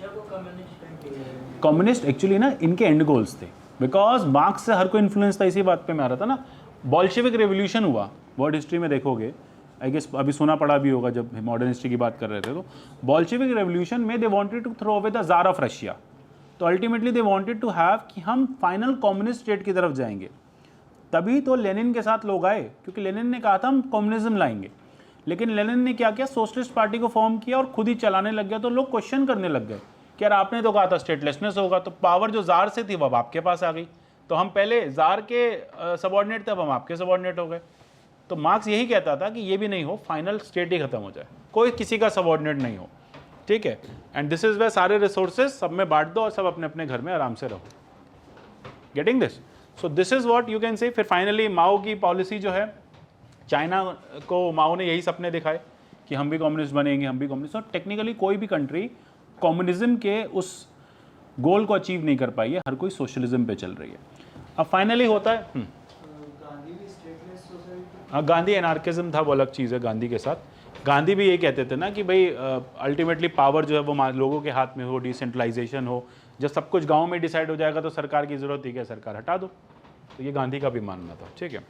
कम्युनिस्ट एक्चुअली ना इनके एंड गोल्स थे, बिकॉज मार्क्स से हर कोई इन्फ्लुएंस था, इसी बात पे मैं आ रहा था ना। बोल्शेविक रेवोल्यूशन हुआ, वर्ल्ड हिस्ट्री में देखोगे, आई गेस अभी सुना पड़ा भी होगा जब मॉडर्न हिस्ट्री की बात कर रहे थे, तो बोल्शेविक रेवोल्यूशन में they wanted to throw away the tsar of Russia. तो ultimately they wanted to have कि हम फाइनल कम्युनिस्ट स्टेट की तरफ जाएंगे। तभी तो लेनिन के साथ लोग आए, क्योंकि लेनिन ने कहा था हम कम्युनिज्म लाएंगे, लेकिन लेनिन ने क्या किया, सोशलिस्ट पार्टी को फॉर्म किया और खुद ही चलाने लग गया। तो लोग क्वेश्चन करने लग गए कि यार आपने तो कहा था स्टेटलेसनेस होगा, तो पावर जो जार से थी वो अब आपके पास आ गई, तो हम पहले जार के सबऑर्डिनेट थे, अब हम आपके सबऑर्डिनेट हो गए। तो मार्क्स यही कहता था कि ये भी नहीं हो, फाइनल स्टेट ही खत्म हो जाए, कोई किसी का सबऑर्डिनेट नहीं हो, ठीक है। एंड दिस इज वे सारे रिसोर्सेज सब में बांट दो और सब अपने अपने घर में आराम से रहो। Getting this? So this is what you can से। फिर फाइनली माओ की पॉलिसी जो है, चाइना को माओ ने यही सपने दिखाए कि हम भी कम्युनिस्ट बनेंगे, हम भी कम्युनिस्ट। और टेक्निकली कोई भी कंट्री कम्युनिज्म के उस गोल को अचीव नहीं कर पाई है, हर कोई सोशलिज्म पे चल रही है। अब फाइनली होता है गांधी एनार्किज्म था, वो अलग चीज़ है। गांधी के साथ गांधी भी यही कहते थे ना कि भाई अल्टीमेटली पावर जो है वो लोगों के हाथ में हो, डिसेंट्रलाइजेशन हो, जब सब कुछ गांव में डिसाइड हो जाएगा तो सरकार की ज़रूरत ही क्या, सरकार हटा दो। तो ये गांधी का भी मानना था, ठीक है।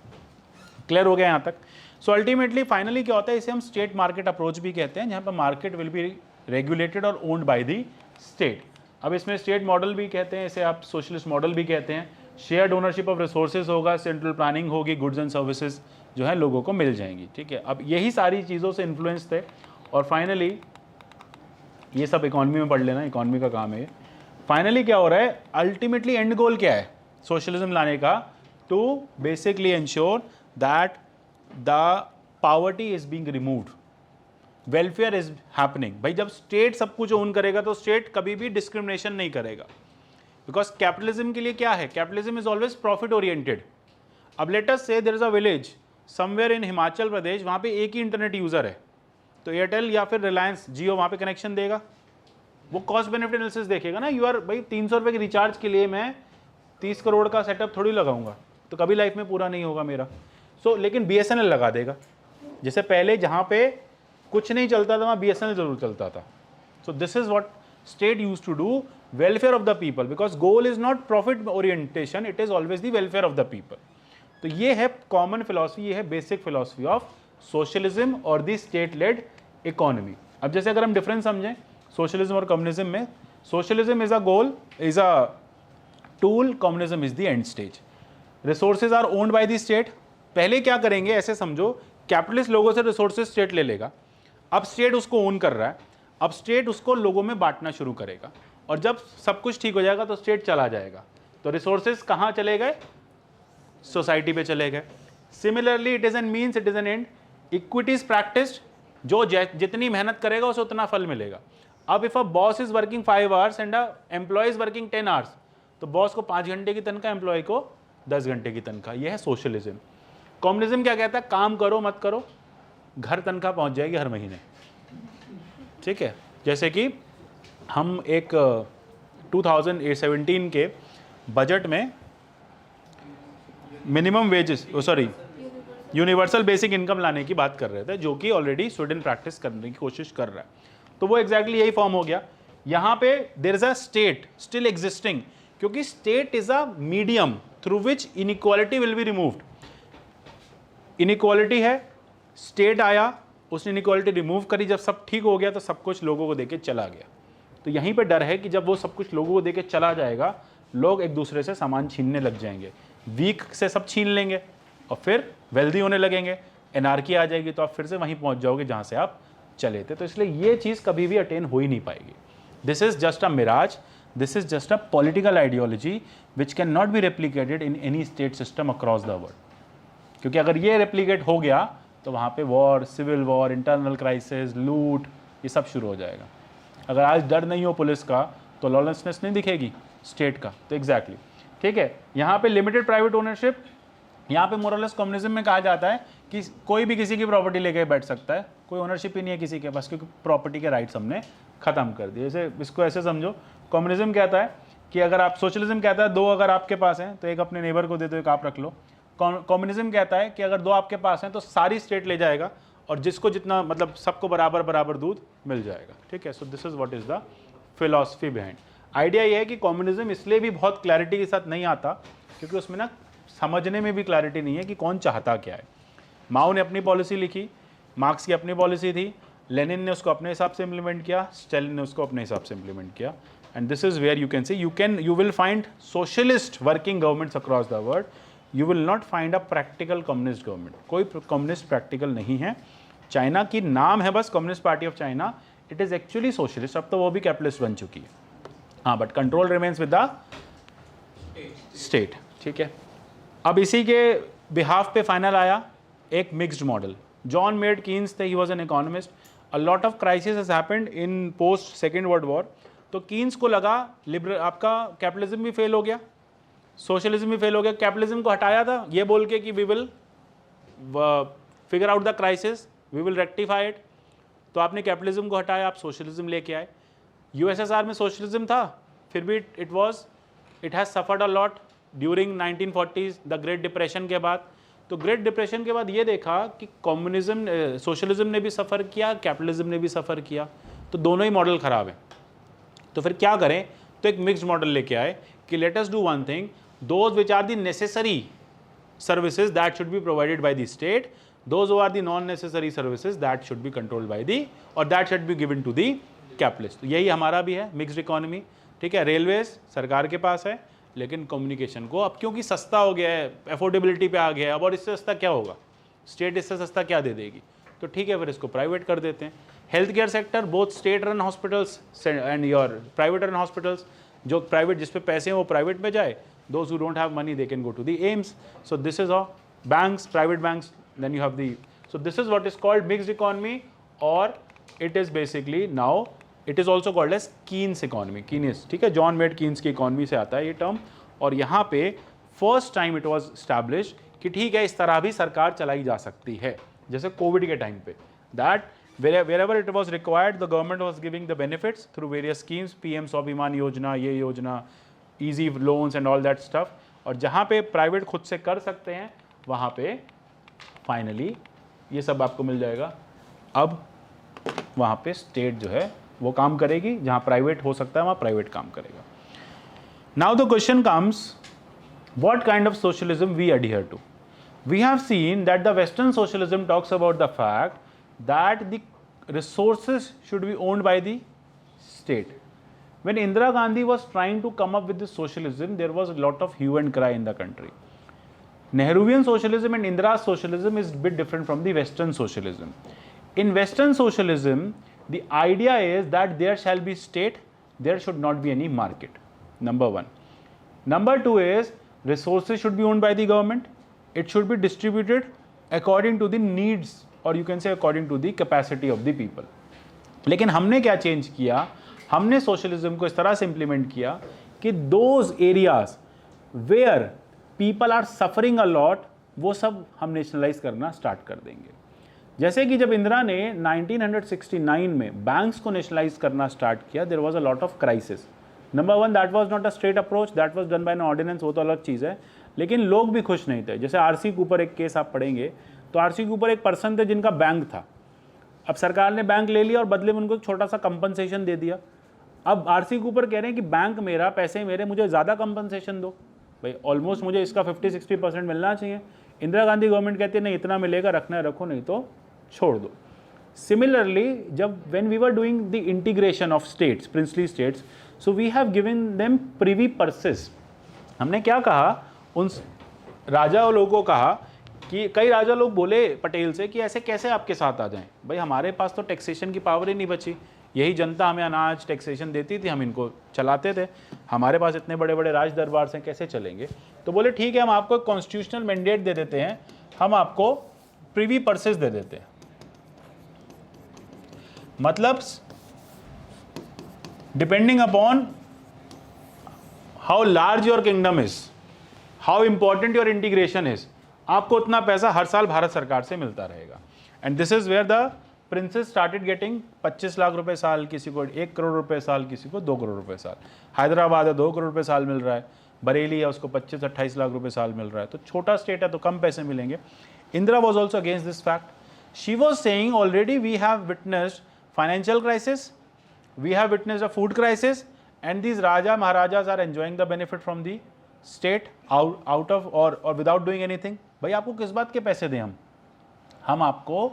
क्लियर हो गया यहाँ तक? सो अल्टीमेटली फाइनली क्या होता है, इसे हम स्टेट मार्केट अप्रोच भी कहते हैं, जहाँ पर मार्केट विल बी रेगुलेटेड और ओन्ड बाय दी स्टेट। अब इसमें स्टेट मॉडल भी कहते हैं, इसे आप सोशलिस्ट मॉडल भी कहते हैं। शेयर्ड ओनरशिप ऑफ रिसोर्सेज होगा, सेंट्रल प्लानिंग होगी, गुड्स एंड सर्विसेज जो है लोगों को मिल जाएंगी, ठीक है। अब यही सारी चीज़ों से इन्फ्लुएंस थे और फाइनली ये सब इकॉनमी में पढ़ लेना, इकॉनमी का काम है। फाइनली क्या हो रहा है, अल्टीमेटली एंड गोल क्या है सोशलिज्म लाने का, to basically ensure that the poverty is being removed, welfare is happening. भाई जब स्टेट सब कुछ ओन करेगा तो स्टेट कभी भी डिस्क्रिमिनेशन नहीं करेगा, बिकॉज कैपिटलिज्म के लिए क्या है, capitalism is always profit oriented. अब let us say there is a village somewhere in Himachal Pradesh, वहाँ पे एक ही इंटरनेट यूज़र है, तो एयरटेल या फिर रिलायंस जियो वहाँ पे कनेक्शन देगा, वो कॉस्ट बेनिफिट एनालिसिस देखेगा ना। यू आर भाई 300 रुपये के रिचार्ज के लिए मैं 30 करोड़ का सेटअप थोड़ी लगाऊंगा, तो कभी लाइफ में पूरा नहीं होगा मेरा। सो लेकिन BSNL लगा देगा, जैसे पहले जहाँ पे कुछ नहीं चलता था वहाँ BSNL जरूर चलता था. So this is what state used to do, welfare of the people, because goal is not profit orientation, it is always the welfare of the people. तो ये है कॉमन फिलॉसफी, ये है बेसिक फिलॉसफी ऑफ सोशलिज्म और the state lead economy. अब जैसे अगर हम डिफरेंस समझें सोशलिज्म और कम्युनिज्म में, socialism is a goal, is a tool, communism is the end stage. Resources are owned by the state. पहले क्या करेंगे, ऐसे समझो कैपिटलिस्ट लोगों से रिसोर्सेज स्टेट ले लेगा, अब स्टेट उसको ओन कर रहा है, अब स्टेट उसको लोगों में बांटना शुरू करेगा, और जब सब कुछ ठीक हो जाएगा तो स्टेट चला जाएगा. तो रिसोर्सेज कहाँ चले गए, सोसाइटी पे चले गए. Similarly it is an means, it is an end. Equity is practised, जो जितनी मेहनत करेगा उसे उतना फल मिलेगा. अब if a boss is working 5 hours and a employee is working 10 hours, तो बॉस को 5 घंटे की तनख्वाह, एम्प्लॉय को 10 घंटे की तनख्वाह. यह है सोशलिज्म. कम्युनिज्म क्या कहता है, काम करो मत करो, घर तनख्वाह पहुंच जाएगी हर महीने. ठीक है, जैसे कि हम एक 2017 के बजट में minimum wages, universal basic income लाने की बात कर रहे थे, जो कि ऑलरेडी स्वीडन प्रैक्टिस करने की कोशिश कर रहा है. तो वो एग्जैक्टली यही फॉर्म हो गया. यहाँ पे there is a state still existing, क्योंकि state is a medium through which inequality will be removed. Inequality है, स्टेट आया, उसने इनइक्वालिटी रिमूव करी, जब सब ठीक हो गया तो सब कुछ लोगों को देके चला गया. तो यहीं पे डर है कि जब वो सब कुछ लोगों को देके चला जाएगा, लोग एक दूसरे से सामान छीनने लग जाएंगे, वीक से सब छीन लेंगे और फिर वेल्दी होने लगेंगे, एनार्की आ जाएगी, तो आप फिर से वहीं पहुंच जाओगे जहां से आप चले थे. तो इसलिए ये चीज़ कभी भी अटेन हो ही नहीं पाएगी. This is just a mirage, this is just a political ideology which can not be replicated in any state system across the world. क्योंकि अगर ये रेप्लीकेट हो गया तो वहाँ पे war, civil war, internal crisis, लूट, ये सब शुरू हो जाएगा. अगर आज डर नहीं हो पुलिस का तो लॉलेसनेस नहीं दिखेगी स्टेट का. तो एग्जैक्टली ठीक है. यहाँ पे लिमिटेड प्राइवेट ओनरशिप, यहाँ पे मोरलेस कम्युनिज्म में कहा जाता है कि कोई भी किसी की प्रॉपर्टी लेके बैठ सकता है, कोई ओनरशिप ही नहीं है किसी के पास, क्योंकि प्रॉपर्टी के राइट्स हमने खत्म कर दिए. जैसे इसको ऐसे समझो, कम्युनिज्म कहता है कि अगर आप, सोशलिज्म कहता है 2 अगर आपके पास हैं तो एक अपने नेबर को दे दो, एक आप रख लो. कम्युनिज्म कहता है कि अगर 2 आपके पास हैं तो सारी स्टेट ले जाएगा और जिसको जितना, मतलब सबको बराबर बराबर दूध मिल जाएगा. ठीक है. So this is what is the philosophy behind. Idea ये है कि कम्युनिज्म इसलिए भी बहुत क्लैरिटी के साथ नहीं आता क्योंकि उसमें ना समझने में भी क्लैरिटी नहीं है कि कौन चाहता क्या है. माओ ने अपनी पॉलिसी लिखी, मार्क्स की अपनी पॉलिसी थी, लेनिन ने उसको अपने हिसाब से इम्प्लीमेंट किया, स्टालिन ने उसको अपने हिसाब से इम्प्लीमेंट किया. And this is where you can see, you will find socialist working governments across the world. You will not find a practical communist government. कोई कम्युनिस्ट प्रैक्टिकल नहीं है. चाइना की नाम है बस communist party of China, it is actually socialist. अब तो वो भी कैपिटलिस्ट बन चुकी है. हाँ, but control remains with the state. ठीक है. अब इसी के बिहाफ पे फाइनल आया एक mixed model. John Maynard Keynes थे, he was an economist. A lot of crisis has happened in post second world war. तो कीन्स को लगा आपका कैपिटलिज्म भी फेल हो गया, सोशलिज्म भी फेल हो गया. कैपिटलिज्म को हटाया था ये बोल के कि we will figure out the crisis, we will rectify it. तो आपने कैपिटलिज्म को हटाया, आप सोशलिज्म लेके आए. यूएसएसआर में सोशलिज्म था, फिर भी it has suffered a lot during 1940s, the great depression के बाद. तो ग्रेट डिप्रेशन के बाद ये देखा कि कम्युनिज्म, सोशलिज्म ने भी सफ़र किया, कैपिटलिज्म ने भी सफ़र किया, तो दोनों ही मॉडल ख़राब हैं. तो फिर क्या करें, तो एक मिक्स्ड मॉडल लेके आए कि let us do one thing, those which are the necessary services that should be provided by the state, those who are the non necessary services that should be controlled by the, और that should be given to the capitalist. तो यही हमारा भी है mixed economy. ठीक है. Railways सरकार के पास है, लेकिन कम्युनिकेशन को अब क्योंकि सस्ता हो गया है, अफोर्डेबिलिटी पे आ गया है, अब और इससे सस्ता क्या होगा, स्टेट इससे सस्ता क्या दे देगी, तो ठीक है फिर इसको प्राइवेट कर देते हैं. Health care sector, both state run hospitals and your private run hospitals. जो प्राइवेट, जिस पे पैसे हैं वो प्राइवेट में जाए, those who don't have money they can go to the AIIMS. So this is how banks, private banks, then you have the, so this is what is called mixed economy, और it is basically now it is also called as Keynes economy. Keynes, ठीक है, John Maynard Keynes की economy से आता है ये term. और यहाँ पे first time it was established कि ठीक है इस तरह भी सरकार चलाई जा सकती है, जैसे कोविड के टाइम पे, that wherever it was required the government was giving the benefits through various schemes, PM स्वाभिमान योजना, ये योजना, easy loans and all that stuff. और जहाँ पे प्राइवेट खुद से कर सकते हैं वहाँ पे फाइनली ये सब आपको मिल जाएगा। अब वहाँ पे स्टेट जो है वो काम करेगी, जहाँ प्राइवेट हो सकता है वहाँ प्राइवेट काम करेगा। Now the question comes, what kind of socialism we adhere to? We have seen that the Western socialism talks about the fact that the resources should be owned by the state. When Indira Gandhi was trying to come up with this socialism, there was a lot of hue and cry in the country. Nehruvian socialism and Indira's socialism is a bit different from the Western socialism. In Western socialism, the idea is that there shall be state, there should not be any market. Number one. Number two is resources should be owned by the government. It should be distributed according to the needs, or you can say according to the capacity of the people. लेकिन हमने क्या change किया, हमने socialism को इस तरह से implement किया कि those areas where people are suffering a lot, वो सब हम नेशनलाइज करना स्टार्ट कर देंगे। जैसे कि जब इंदिरा ने 1969 में बैंक्स को नेशनलाइज करना स्टार्ट किया, there was a lot of crisis. Number one, that was not a straight approach, that was done by an ordinance, वो तो अलग चीज़ है, लेकिन लोग भी खुश नहीं थे। जैसे आरसी कूपर एक केस आप पढ़ेंगे, तो आरसी कूपर एक पर्सन थे जिनका बैंक था। अब सरकार ने बैंक ले लिया और बदले में उनको एक छोटा सा कंपनसेशन दे दिया। अब आरसी कूपर कह रहे हैं कि बैंक मेरा, पैसे मेरे, मुझे ज़्यादा कंपनसेशन दो भाई, ऑलमोस्ट मुझे इसका 50-60% मिलना चाहिए। इंदिरा गांधी गवर्नमेंट कहती है नहीं, इतना मिलेगा, रखना है रखो, नहीं तो छोड़ दो। सिमिलरली जब when we were doing the integration of states, princely states, so we have given them privy purses. हमने क्या कहा, उन राजा लोगों को कहा कि कई राजा लोग बोले पटेल से कि ऐसे कैसे आपके साथ आ जाएं, भाई हमारे पास तो टैक्सेशन की पावर ही नहीं बची, यही जनता हमें अनाज टैक्सेशन देती थी, हम इनको चलाते थे, हमारे पास इतने बड़े बड़े राज दरबार से कैसे चलेंगे। तो बोले ठीक है, हम आपको कॉन्स्टिट्यूशनल मैंडेट दे देते हैं, हम आपको प्रिवी पर्सेस दे देते हैं। मतलब depending upon how large your kingdom is, how important your integration is, आपको उतना पैसा हर साल भारत सरकार से मिलता रहेगा। And this is where the princes started getting 25 lakh रुपए साल, किसी को 1 करोड़ रुपए साल, किसी को 2 करोड़ रुपए साल। हैदराबाद है 2 करोड़ रुपए साल मिल रहा है, बरेली है उसको 25-28 लाख रुपए साल मिल रहा है। तो छोटा स्टेट है तो कम पैसे मिलेंगे। Indira was also against this fact. She was saying already we have witnessed financial crisis, we have witnessed a food crisis, and these raja maharajas are enjoying the benefit from the state out of or without doing anything। भाई आपको किस बात के पैसे दें हम आपको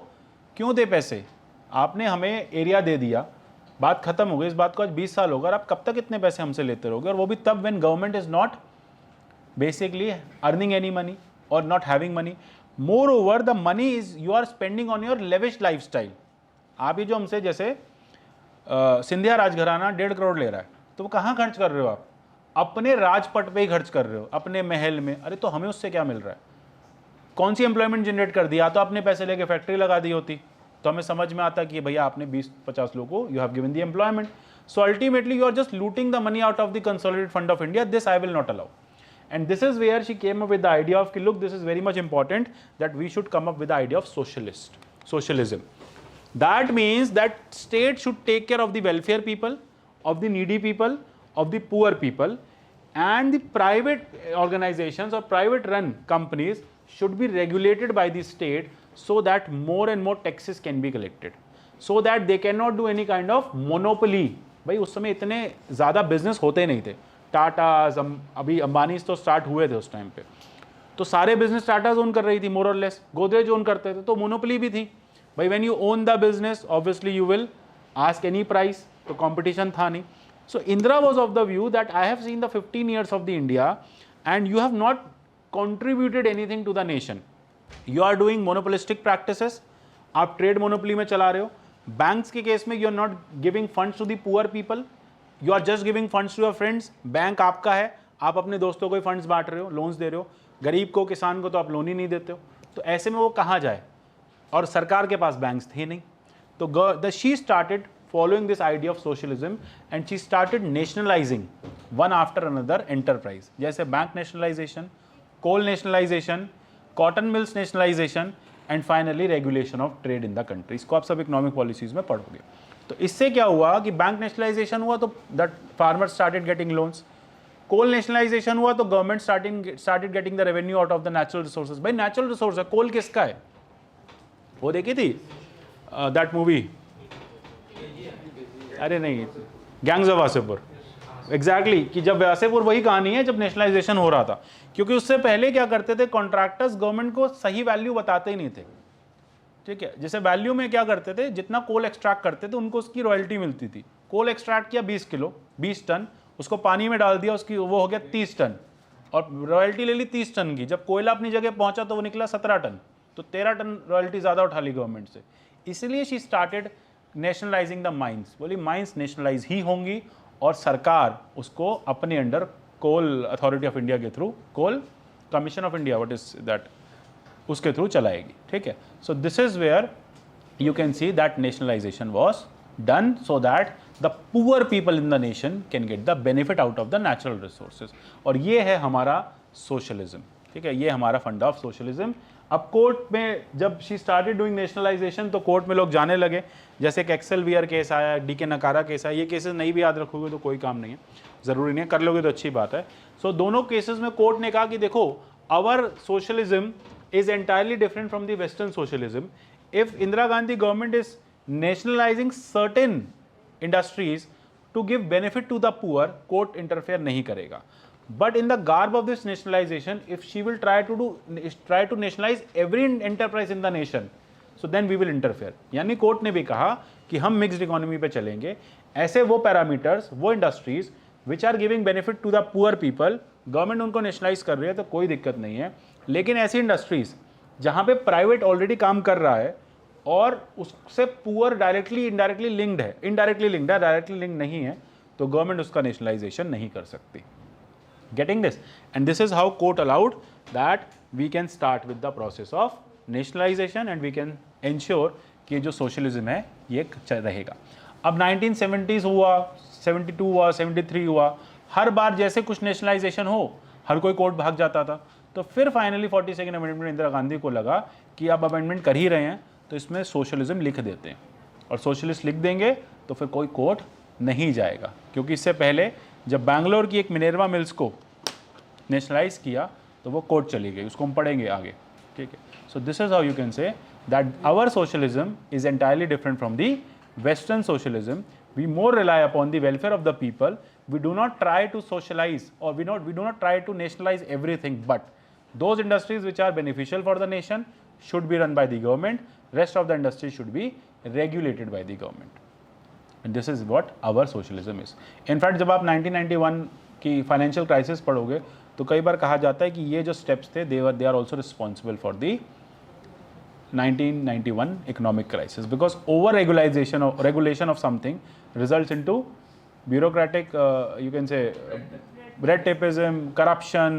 क्यों दे पैसे? आपने हमें एरिया दे दिया, बात खत्म हो गई। इस बात को आज 20 साल हो गए और आप कब तक इतने पैसे हमसे लेते रहोगे, और वो भी तब when government is not basically earning any money और not having money. More over the money is you are spending on your lavish lifestyle. आप ही जो हमसे जैसे सिंधिया राजघराना 1.5 करोड़ ले रहा है, तो वो कहाँ खर्च कर रहे हो आप? अपने राजपट पे ही खर्च कर रहे हो, अपने महल में। अरे तो हमें उससे क्या मिल रहा है? कौन सी एम्प्लॉयमेंट जनरेट कर दिया? तो अपने पैसे लेके फैक्ट्री लगा दी होती तो हमें समझ में आता कि भैया आपने 20-50 लोगों को you have given the employment. So ultimately you are just looting the money out of the consolidated fund of India. This I will not allow. And this is where she came up with the idea of, look, this is very much important that we should come up with the idea of socialism. That means that state should take care of the welfare people, of the needy people, of the poor people, and the private organizations or private run companies should be regulated by the state so that more and more taxes can be collected, so that they cannot do any kind of monopoly। भाई उस समय इतने ज़्यादा business होते नहीं थे। Tatas, अभी अंबानी तो स्टार्ट हुए थे उस टाइम पे, तो सारे बिजनेस टाटाज ओन कर रही थी मोर और लेस, गोदरेज ओन करते थे, तो मोनोपोली भी थी। भाई when you own the business obviously you will ask any price, तो कंपटीशन था नहीं। So Indira was of the view that I have seen the 15 years of the India and you have not contributed anything to the nation. You are doing monopolistic practices, आप trade monopoly में चला रहे हो। Banks के case में you are not giving funds to the poor people, you are just giving funds to your friends. Bank आपका है, आप अपने दोस्तों को ही फंड्स बांट रहे हो, लोन्स दे रहे हो। गरीब को, किसान को तो आप लोन ही नहीं देते हो, तो ऐसे में वो कहाँ जाए? और सरकार के पास बैंक्स थे नहीं। तो she started following this idea of socialism and she started nationalising one after another enterprise, जैसे bank nationalisation, coal nationalisation, cotton mills nationalisation and finally regulation of trade in the country. इसको आप सब economic policies में पढ़ोगे। तो इससे क्या हुआ कि बैंक नेशनलाइजेशन हुआ तो that farmer started getting loans, coal nationalisation हुआ तो government started getting the revenue out of the natural resources. भाई नेचुरल रिसोर्स है, कोल किसका है? वो देखी थी दैट मूवी, अरे नहीं, गैंग्स ऑफ वासेपुर, एग्जैक्टली कि जब वासेपुर वही कहानी है जब नेशनलाइजेशन हो रहा था, क्योंकि उससे पहले क्या करते थे कॉन्ट्रैक्टर्स गवर्नमेंट को सही वैल्यू बताते ही नहीं थे, ठीक है। जैसे वैल्यू में क्या करते थे, जितना कोल एक्सट्रैक्ट करते थे उनको उसकी रॉयल्टी मिलती थी। कोल एक्सट्रैक्ट किया 20 किलो 20 टन, उसको पानी में डाल दिया, उसकी वो हो गया 30 टन, और रॉयल्टी ले ली 30 टन की। जब कोयला अपनी जगह पहुंचा तो वो निकला 17 टन, तो 13 टन रॉयल्टी ज़्यादा उठा ली गवर्नमेंट से। इसलिए she started nationalising the mines, बोली माइंस नेशनलाइज ही होंगी और सरकार उसको अपने under coal authority of India के through, coal commission of India, what is that, उसके थ्रू चलाएगी, ठीक है। So this is where you can see that nationalisation was done so that the poor people in the nation can get the benefit out of the natural resources, और ये है हमारा socialism, ठीक है, ये हमारा फंडा ऑफ सोशलिज्म। अब कोर्ट में जब शी स्टार्टेड डूइंग नेशनलाइजेशन तो कोर्ट में लोग जाने लगे, जैसे एक एक्सेल वियर केस आया, डीके नकारा केस आया, ये केसेस नहीं भी याद रखोगे तो कोई काम नहीं है, ज़रूरी नहीं है, कर लोगे तो अच्छी बात है। सो दोनों केसेस में कोर्ट ने कहा कि देखो our socialism is entirely different from the Western socialism. If Indira Gandhi government is nationalizing certain industries to give benefit to the poor, court interfere नहीं करेगा. But in the garb of this nationalization, if she will try to nationalize every enterprise in the nation, so then we will interfere. यानी court ने भी कहा कि हम mixed economy पे चलेंगे, ऐसे वो पैरामीटर्स, वो industries which are giving benefit to the poor people, government उनको नेशनलाइज कर रही है तो कोई दिक्कत नहीं है। लेकिन ऐसी इंडस्ट्रीज जहाँ पे प्राइवेट ऑलरेडी काम कर रहा है और उससे पुअर डायरेक्टली इनडायरेक्टली लिंक्ड है, इनडायरेक्टली लिंक्ड है, डायरेक्टली लिंक नहीं है, तो गवर्नमेंट उसका नेशनलाइजेशन नहीं कर सकती। Getting this, and this is how court allowed that we can start with the process of nationalisation and we can ensure कि जो सोशलिज्म है ये रहेगा। अब 1970s हुआ, 72 हुआ, 73 हुआ, हर बार जैसे कुछ नेशनलाइजेशन हो हर कोई कोर्ट भाग जाता था। तो फिर finally 42nd amendment Indira Gandhi को लगा कि अब अमेंडमेंट कर ही रहे हैं तो इसमें सोशलिज्म लिख देते हैं, और सोशलिस्ट लिख देंगे तो फिर कोई कोर्ट नहीं जाएगा। क्योंकि इससे पहले जब बैंगलोर की एक मिनेर्वा मिल्स को नेशनलाइज किया तो वो कोर्ट चली गई, उसको हम पढ़ेंगे आगे, ठीक है। So this is how you can say that our socialism is entirely different from the western socialism. We more rely upon the welfare of the people. We do not try to socialize, or we do not try to nationalize everything, but those industries which are beneficial for the nation should be run by the government. Rest of the industries should be regulated by the government. And this is what our socialism is. In fact, जब आप 1991 की financial crisis पढ़ोगे तो कई बार कहा जाता है कि ये जो स्टेप्स थे they are also responsible for the 1991 economic crisis, because regulation of something results into bureaucratic you can say red tapeism, corruption,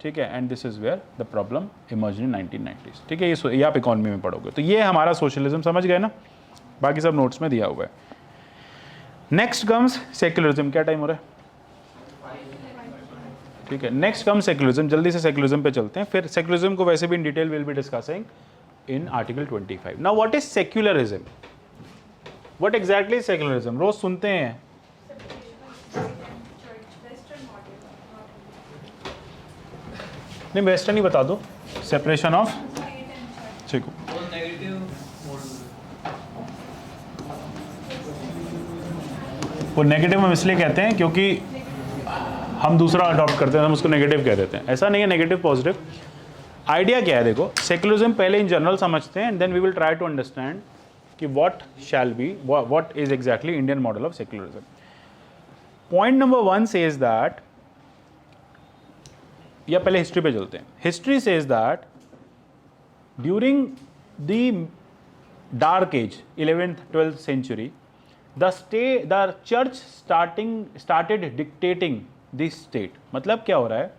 ठीक है, and this is where the problem emerged in 1990s, ठीक है। ये आप economy में पढ़ोगे तो ये हमारा सोशलिज्म, समझ गए ना, बाकी सब नोट्स में दिया हुआ है। नेक्स्ट कम्स सेक्युलरिज्म, क्या टाइम हो रहा है, ठीक है। नेक्स्ट कम्स सेक्युलरिज्म, जल्दी से सेक्युलरिज्म पे चलते हैं, फिर सेक्युलरिज्म को वैसे भी in detail will be discussing in Article 25. Now what is secularism? What exactly is secularism? रोज सुनते हैं, नहीं वेस्टर्न ही बता दो, सेपरेशन ऑफ, ठीक हो, वो नेगेटिव हम इसलिए कहते हैं क्योंकि हम दूसरा अडॉप्ट करते हैं, हम उसको नेगेटिव कह देते हैं। ऐसा नहीं है नेगेटिव पॉजिटिव। आइडिया क्या है, देखो सेक्युलरिज्म पहले इन जनरल समझते हैं and then we will try to understand कि what shall be, what is exactly Indian model of secularism. Point number 1 says that, या पहले हिस्ट्री पे चलते हैं। History says that during the dark age 11th 12th century, the church started dictating the state। मतलब क्या हो रहा है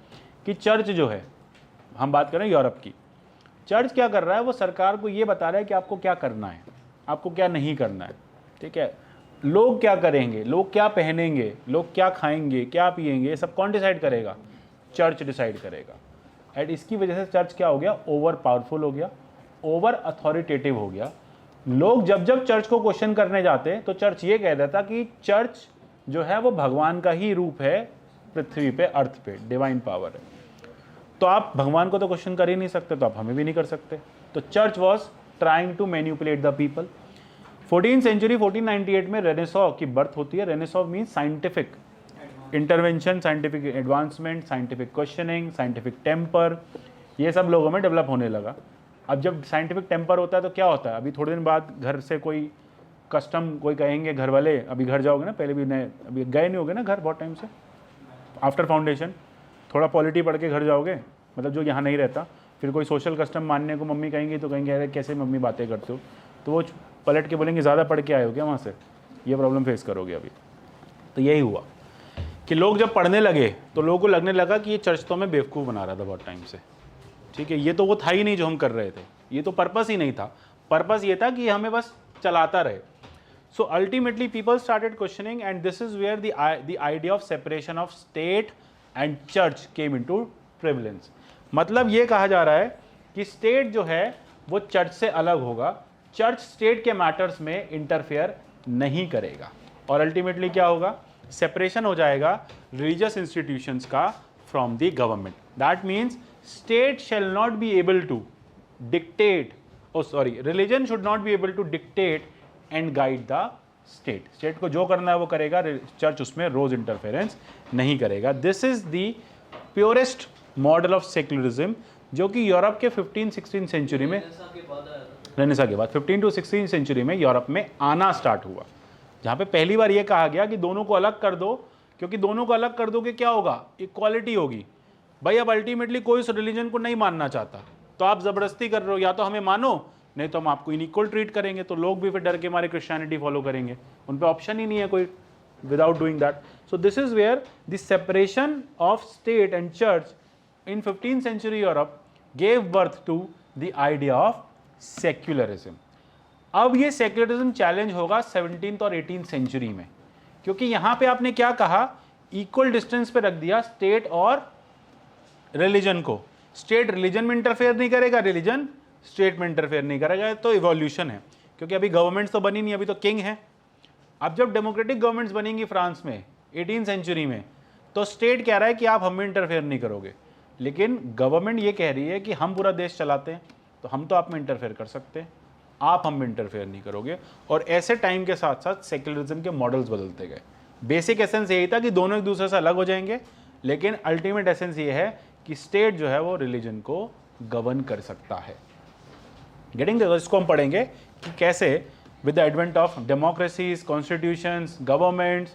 कि चर्च जो है, हम बात करें यूरोप की, चर्च क्या कर रहा है, वो सरकार को ये बता रहा है कि आपको क्या करना है, आपको क्या नहीं करना है, ठीक है। लोग क्या करेंगे, लोग क्या पहनेंगे, लोग क्या खाएंगे, क्या पिएंगे, सब कौन डिसाइड करेगा, चर्च डिसाइड करेगा। एंड इसकी वजह से चर्च क्या हो गया, ओवर पावरफुल हो गया, ओवर अथॉरिटेटिव हो गया। लोग जब जब चर्च को क्वेश्चन करने जाते तो चर्च ये कह देता कि चर्च जो है वो भगवान का ही रूप है पृथ्वी पे, अर्थ पे, डिवाइन पावर है, तो आप भगवान को तो क्वेश्चन कर ही नहीं सकते, तो आप हमें भी नहीं कर सकते। तो church was trying to manipulate the people. 14th century 1498 में रेनेसॉ की बर्थ होती है। Renaissance means scientific intervention, scientific advancement, scientific questioning, scientific temper, ये सब लोगों में डेवलप होने लगा। अब जब साइंटिफिक टेम्पर होता है तो क्या होता है, अभी थोड़े दिन बाद घर से कोई कस्टम कोई कहेंगे घर वाले, अभी घर जाओगे ना, पहले भी नए अभी गए नहीं होगे ना घर बहुत टाइम से, आफ्टर फाउंडेशन थोड़ा पॉलिटी पढ़ के घर जाओगे, मतलब जो यहाँ नहीं रहता, फिर कोई सोशल कस्टम मानने को मम्मी कहेंगी तो कहेंगे अरे कैसे मम्मी बातें करते हो, तो वो पलट के बोलेंगे ज़्यादा पढ़ के आए हो क्या वहाँ से, ये प्रॉब्लम फेस करोगे अभी। तो यही हुआ कि लोग जब पढ़ने लगे तो लोगों को लगने लगा कि ये चर्च तो हमें बेवकूफ़ बना रहा था बहुत टाइम से, ठीक है, ये तो वो था ही नहीं जो हम कर रहे थे, ये तो पर्पस ही नहीं था, पर्पस ये था कि हमें बस चलाता रहे। So ultimately people started questioning and this is where the idea of separation of state and church came into prevalence। मतलब ये कहा जा रहा है कि स्टेट जो है वो चर्च से अलग होगा, चर्च स्टेट के मैटर्स में इंटरफेयर नहीं करेगा, और अल्टीमेटली क्या होगा, सेपरेशन हो जाएगा रिलीजियस इंस्टीट्यूशंस का from the government. That means state shall not be able to dictate, religion should not be able to dictate and guide the state. State को जो करना है वो करेगा, चर्च उसमें रोज इंटरफेरेंस नहीं करेगा। This is the purest model of secularism जो कि यूरोप के 15-16 सेंचुरी में, रेनेसां के बाद 15 to 16 सेंचुरी में यूरोप में आना स्टार्ट हुआ, जहाँ पे पहली बार ये कहा गया कि दोनों को अलग कर दो, क्योंकि दोनों को अलग कर दोगे क्या होगा, इक्वालिटी होगी। भाई अब अल्टीमेटली कोई उस रिलीजन को नहीं मानना चाहता, तो आप ज़बरदस्ती कर रहे हो, या तो हमें मानो नहीं तो हम आपको इनइक्वल ट्रीट करेंगे, तो लोग भी फिर डर के मारे क्रिश्चियनिटी फॉलो करेंगे, उन पे ऑप्शन ही नहीं है कोई without doing that. So this is where the separation of state and church in 15th century Europe gave birth to the idea of secularism. अब ये सेक्युलरिज्म चैलेंज होगा 17th और 18th सेंचुरी में, क्योंकि यहाँ पे आपने क्या कहा, इक्वल डिस्टेंस पे रख दिया स्टेट और रिलीजन को। स्टेट रिलीजन में इंटरफेयर नहीं करेगा, रिलीजन स्टेट में इंटरफेयर नहीं करेगा, तो इवोल्यूशन है, क्योंकि अभी गवर्नमेंट्स तो बनी नहीं, अभी तो किंग है। अब जब डेमोक्रेटिक गवर्नमेंट्स बनेंगी फ्रांस में 18th सेंचुरी में, तो स्टेट कह रहा है कि आप हम में इंटरफेयर नहीं करोगे, लेकिन गवर्नमेंट ये कह रही है कि हम पूरा देश चलाते हैं, तो हम तो आप में इंटरफेयर कर सकते हैं, आप हम में इंटरफेयर नहीं करोगे। और ऐसे टाइम के साथ साथ सेक्युलरिज्म के मॉडल्स बदलते गए। बेसिक एसेंस यही था कि दोनों एक दूसरे से अलग हो जाएंगे, लेकिन अल्टीमेट एसेंस ये है कि स्टेट जो है वो रिलीजन को गवर्न कर सकता है। गेटिंग द, इसको हम पढ़ेंगे कि कैसे with the advent of democracies, constitutions, governments,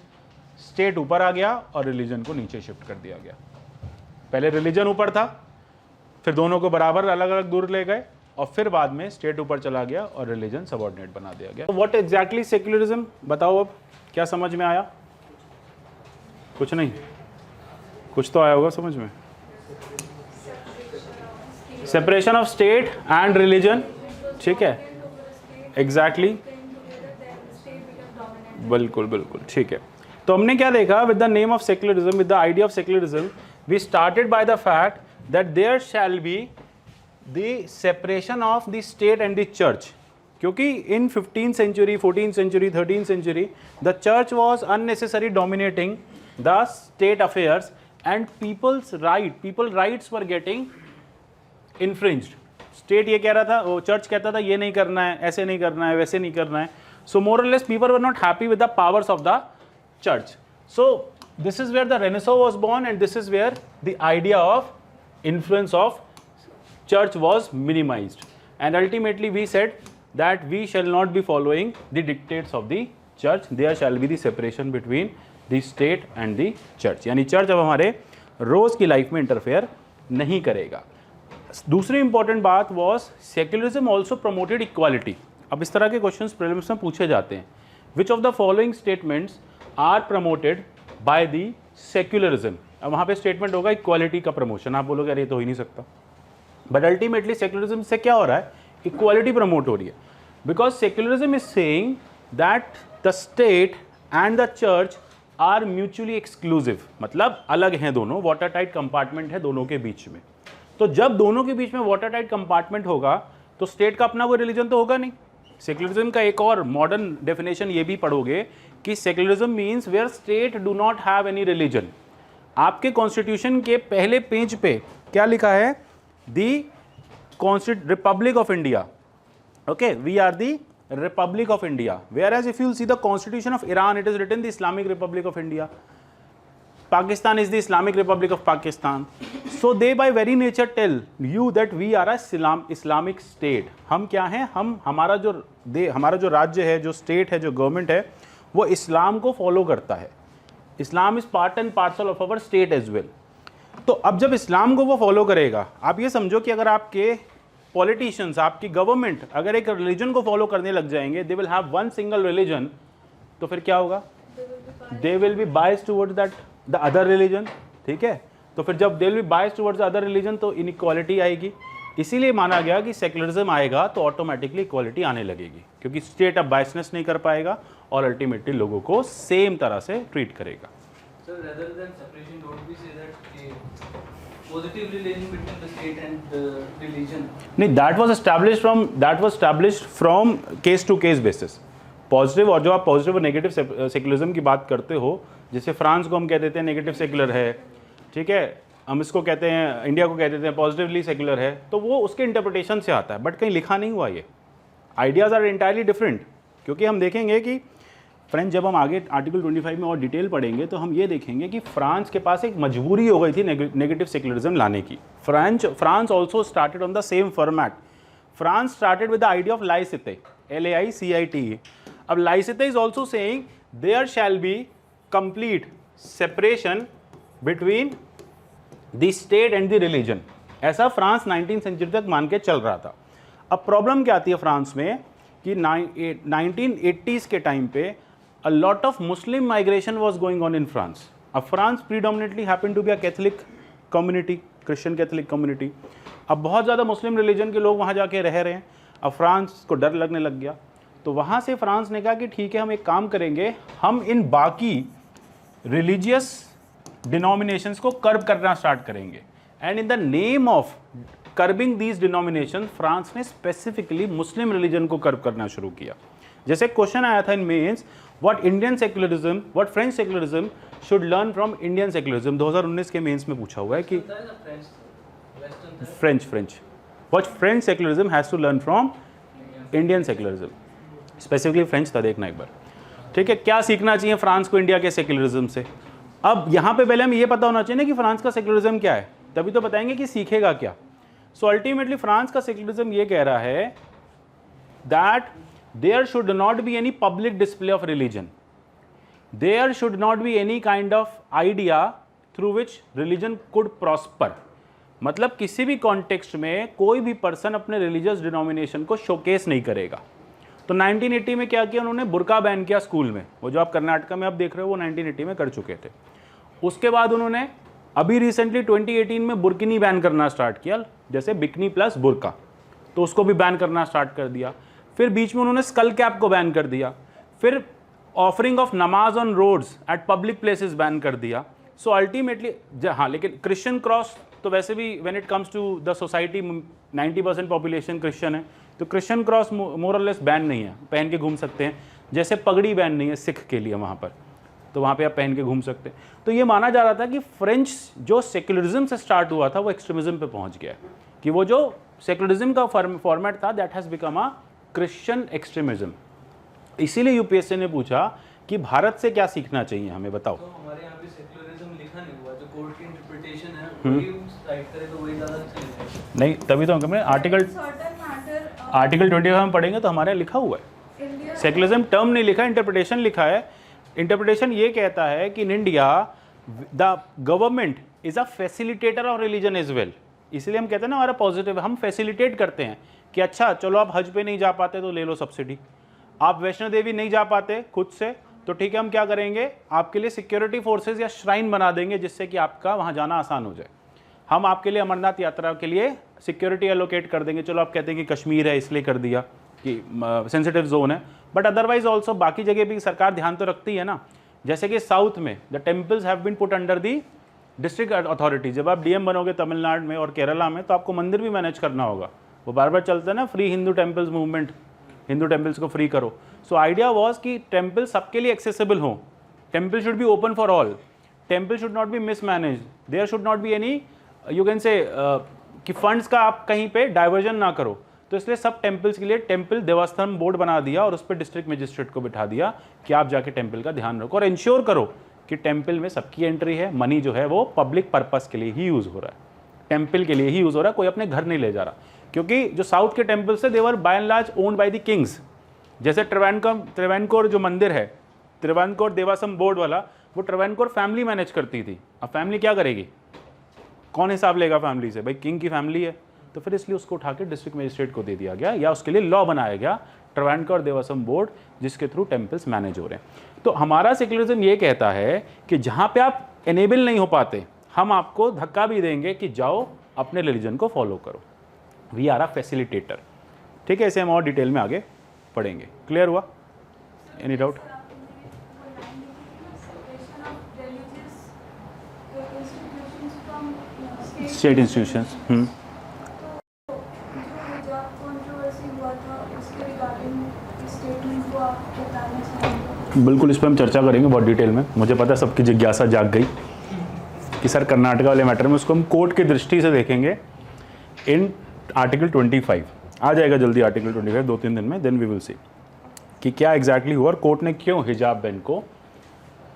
state ऊपर आ गया और रिलीजन को नीचे शिफ्ट कर दिया गया। पहले रिलीजन ऊपर था, फिर दोनों को बराबर अलग अलग दूर ले गए, और फिर बाद में स्टेट ऊपर चला गया और रिलीजन सबऑर्डिनेट बना दिया गया। व्हाट एग्जैक्टली सेक्युलरिज्म, बताओ अब क्या समझ में आया? कुछ नहीं, कुछ तो आया होगा समझ में। Separation of state and religion, ठीक है, एग्जैक्टली, बिल्कुल बिल्कुल ठीक है। तो हमने क्या देखा, with the name of secularism, with the idea of secularism, we started by the fact that there shall be the separation of the state and the church, क्योंकि in 15th century, 14th century, 13th century the church was unnecessary dominating the state affairs and people rights were getting infringed. State ये कह रहा था, वो church कहता था ये नहीं करना है, ऐसे नहीं करना है, वैसे नहीं करना है। So more or less people were not happy with the powers of the church. So this is where the renaissance was born and this is where the idea of influence of church was minimized, and ultimately we said that we shall not be following the dictates of the church, there shall be the separation between the state and the church। यानी church अब हमारे रोज की life में interfere नहीं करेगा। दूसरी important बात was secularism also promoted equality. अब इस तरह के क्वेश्चंस प्रीलिम्स में पूछे जाते हैं, which of the following statements are promoted by the secularism. अब वहाँ पे स्टेटमेंट होगा इक्वालिटी का प्रमोशन, आप बोलोगे अरे ये तो हो ही नहीं सकता, बट अल्टीमेटली सेक्युलरिज्म से क्या हो रहा है, इक्वालिटी प्रमोट हो रही है, because secularism is saying that the state and the church are mutually exclusive, मतलब अलग हैं दोनों, वाटर टाइट कंपार्टमेंट है दोनों के बीच में। तो जब दोनों के बीच में वाटर टाइट कंपार्टमेंट होगा तो स्टेट का अपना कोई रिलीजन तो होगा नहीं। सेक्युलरिज्म का एक और मॉडर्न डेफिनेशन ये भी पढ़ोगे कि secularism means where state do not have any religion. आपके कॉन्स्टिट्यूशन के पहले पेज पे क्या लिखा है, the republic of India Okay, we are the Republic of India. Whereas if you see the Constitution of Iran, it is written the Islamic Republic of India. Pakistan is the Islamic Republic of Pakistan. So they by very nature tell you that we are a Islamic state. हम क्या हैं? हम हमारा जो राज्य है, जो state है, जो गवर्नमेंट है, वो इस्लाम को फॉलो करता है. Islam is part and parcel of our state as well. तो अब जब इस्लाम को वो फॉलो करेगा, आप ये समझो कि अगर आपके पॉलिटिशियंस, आपकी गवर्नमेंट अगर एक रिलीजन को फॉलो करने लग जाएंगे, they will have one single religion, तो फिर क्या होगा? They will be biased towards that the other religion. ठीक है, तो फिर जब they will be biased towards the other religion तो इनइक्वालिटी आएगी. इसीलिए माना गया कि सेक्युलरिज्म आएगा तो ऑटोमेटिकली इक्वालिटी आने लगेगी, क्योंकि स्टेट अब बायसनेस नहीं कर पाएगा और अल्टीमेटली लोगों को सेम तरह से ट्रीट करेगा. So rather than separation, don't we say that positive relation between the state and the religion? नहीं, that was established from case to case basis. Positive, और जो आप पॉजिटिव और नेगेटिव सेक्युलरिज्म की बात करते हो, जैसे फ्रांस को हम कह देते हैं नेगेटिव सेक्युलर है, ठीक है, हम इसको कहते हैं, इंडिया को कह देते हैं पॉजिटिवली सेक्युलर है, तो वो उसके इंटरप्रिटेशन से आता है, बट कहीं लिखा नहीं हुआ. ये आइडियाज़ आर इंटायरली डिफरेंट. क्योंकि हम देखेंगे कि फ्रेंड्स, जब हम आगे आर्टिकल 25 में और डिटेल पढ़ेंगे तो हम ये देखेंगे कि फ्रांस के पास एक मजबूरी हो गई थी नेगेटिव सेक्युलरिज्म लाने की. France also started on the same format. France started with the idea of laicite, LAICITE. अब laicite is also saying there shall be complete separation between the state and the religion. ऐसा France 19th century तक मान के चल रहा था. अब problem क्या आती है फ्रांस में कि 1980s के टाइम पे a lot of Muslim migration was going on in France. अब France predominantly happened to be a Catholic community, Christian Catholic community. अब बहुत ज़्यादा मुस्लिम रिलीजन के लोग वहाँ जाके रह रहे हैं. अब फ्रांस को डर लगने लग गया, तो वहाँ से फ्रांस ने कहा कि ठीक है, हम एक काम करेंगे, हम इन बाकी रिलीजियस डिनोमिनेशंस को कर्ब करना स्टार्ट करेंगे. And in the name of curbing these denomination, France ने स्पेसिफिकली मुस्लिम रिलीजन को कर्ब करना शुरू किया. जैसे क्वेश्चन आया था in mains, what Indian secularism, what French secularism should learn from Indian secularism. 2019 के मेंस में पूछा हुआ है कि French what French secularism has to learn from Indian secularism. Specifically French था, देखना एक बार. ठीक है, क्या सीखना चाहिए फ्रांस को इंडिया के सेक्युलरिज्म से. अब यहाँ पे पहले हमें ये पता होना चाहिए ना कि फ्रांस का सेक्युलरिज्म क्या है, तभी तो बताएंगे कि सीखेगा क्या. सो अल्टीमेटली फ्रांस का सेक्युलरिज्म ये कह रहा है that there should not be any public display of religion. There should not be any kind of idea through which religion could prosper. मतलब किसी भी कॉन्टेक्स्ट में कोई भी पर्सन अपने रिलीजियस डिनोमिनेशन को शोकेस नहीं करेगा. तो 1980 में क्या किया उन्होंने? बुर्का बैन किया स्कूल में. वो जो आप कर्नाटका में आप देख रहे हो वो 1980 में कर चुके थे. उसके बाद उन्होंने अभी रिसेंटली 2018 में बुर्किनी बैन करना स्टार्ट किया, जैसे बिकनी प्लस बुर्का, तो उसको भी बैन करना स्टार्ट कर दिया. फिर बीच में उन्होंने स्कल कैप को बैन कर दिया. फिर ऑफरिंग ऑफ नमाज on roads at public places ban कर दिया. सो अल्टीमेटली हाँ, लेकिन क्रिश्चियन क्रॉस तो वैसे भी when it comes to the society 90% population Christian है, तो Christian cross more or less ban नहीं है, पहन के घूम सकते हैं. जैसे पगड़ी बैन नहीं है सिख के लिए वहाँ पर, तो वहाँ पे आप पहन के घूम सकते हैं. तो ये माना जा रहा था कि फ्रेंच जो सेक्युलरिज्म से स्टार्ट हुआ था वो एक्सट्रीमिज्म पे पहुँच गया, कि वो जो सेक्युलरिज्म का फॉर्मेट था that has become a Christian extremism. इसीलिए यूपीएससी ने पूछा कि भारत से क्या सीखना चाहिए, हमें बताओ. तो हमारे यहाँ पे सेक्युलरिज्म लिखा नहीं हुआ, जो कोर्ट की इंटरप्रिटेशन है वही साइड करे तो वही ज़्यादा सही है. नहीं, तभी तो हम कह आर्टिकल 25 हम पढ़ेंगे तो हमारे यहाँ लिखा हुआ है. सेक्युलरिज्म टर्म नहीं लिखा, इंटरप्रिटेशन लिखा है. इंटरप्रिटेशन ये कहता है कि in India the government is a facilitator of religion as well. इसलिए हम कहते हैं ना हमारा पॉजिटिव, हम फैसिलिटेट करते हैं कि अच्छा चलो आप हज पे नहीं जा पाते तो ले लो सब्सिडी, आप वैष्णो देवी नहीं जा पाते खुद से तो ठीक है, हम क्या करेंगे आपके लिए सिक्योरिटी फोर्सेस या श्राइन बना देंगे जिससे कि आपका वहाँ जाना आसान हो जाए. हम आपके लिए अमरनाथ यात्रा के लिए सिक्योरिटी एलोकेट कर देंगे. चलो आप कहते हैं कि कश्मीर है इसलिए कर दिया कि सेंसिटिव जोन है, बट अदरवाइज ऑल्सो बाकी जगह भी सरकार ध्यान तो रखती है ना. जैसे कि साउथ में the temples have been put under the district authority. जब आप डीएम बनोगे तमिलनाडु में और केरला में तो आपको मंदिर भी मैनेज करना होगा. वो बार बार चलता है ना free Hindu temples movement, Hindu temples को फ्री करो. सो आइडिया वॉज कि टेम्पल सबके लिए एक्सेसिबल हो, temple should be open for all, temple should not be mismanage, there should not be any you can say कि फंड्स का आप कहीं पे डाइवर्जन ना करो. तो इसलिए सब टेम्पल्स के लिए टेम्पल देवस्थानम बोर्ड बना दिया और उस पर डिस्ट्रिक्ट मजिस्ट्रेट को बिठा दिया कि आप जाके टेम्पल का ध्यान रखो और इंश्योर करो कि टेम्पल में सबकी एंट्री है, मनी जो है वो पब्लिक पर्पस के लिए ही यूज़ हो रहा है, टेम्पल के लिए ही यूज़ हो रहा है, कोई अपने घर नहीं ले जा रहा। क्योंकि जो साउथ के टेम्पल्स है they were by and large owned by the kings. जैसे ट्रेवेनकोर जो मंदिर है, ट्रेवेनकोर देवासम बोर्ड वाला, वो ट्रेवेनकोर फैमिली मैनेज करती थी। अब फैमिली क्या करेगी, कौन हिसाब लेगा फैमिली से, भाई किंग की फैमिली है, तो फिर इसलिए उसको उठा के डिस्ट्रिक्ट मजिस्ट्रेट को दे दिया गया या उसके लिए लॉ बनाया गया ट्रेवेनकोर देवासम बोर्ड, जिसके थ्रू टेम्पल्स मैनेज हो रहे हैं। तो हमारा सेक्युलरिज्म ये कहता है कि जहाँ पे आप एनेबल नहीं हो पाते, हम आपको धक्का भी देंगे कि जाओ अपने रिलीजन को फॉलो करो। We are a facilitator. ठीक है, इसे हम और डिटेल में आगे पढ़ेंगे। क्लियर हुआ? Any doubt? State institutions. बिल्कुल, इस पर हम चर्चा करेंगे बहुत डिटेल में। मुझे पता है सबकी जिज्ञासा जाग गई कि सर कर्नाटका वाले मैटर में उसको हम कोर्ट की दृष्टि से देखेंगे। इन आर्टिकल 25 आ जाएगा जल्दी, आर्टिकल 25 2-3 दिन में, देन वी विल सी कि क्या एग्जैक्टली हुआ और कोर्ट ने क्यों हिजाब बैन को,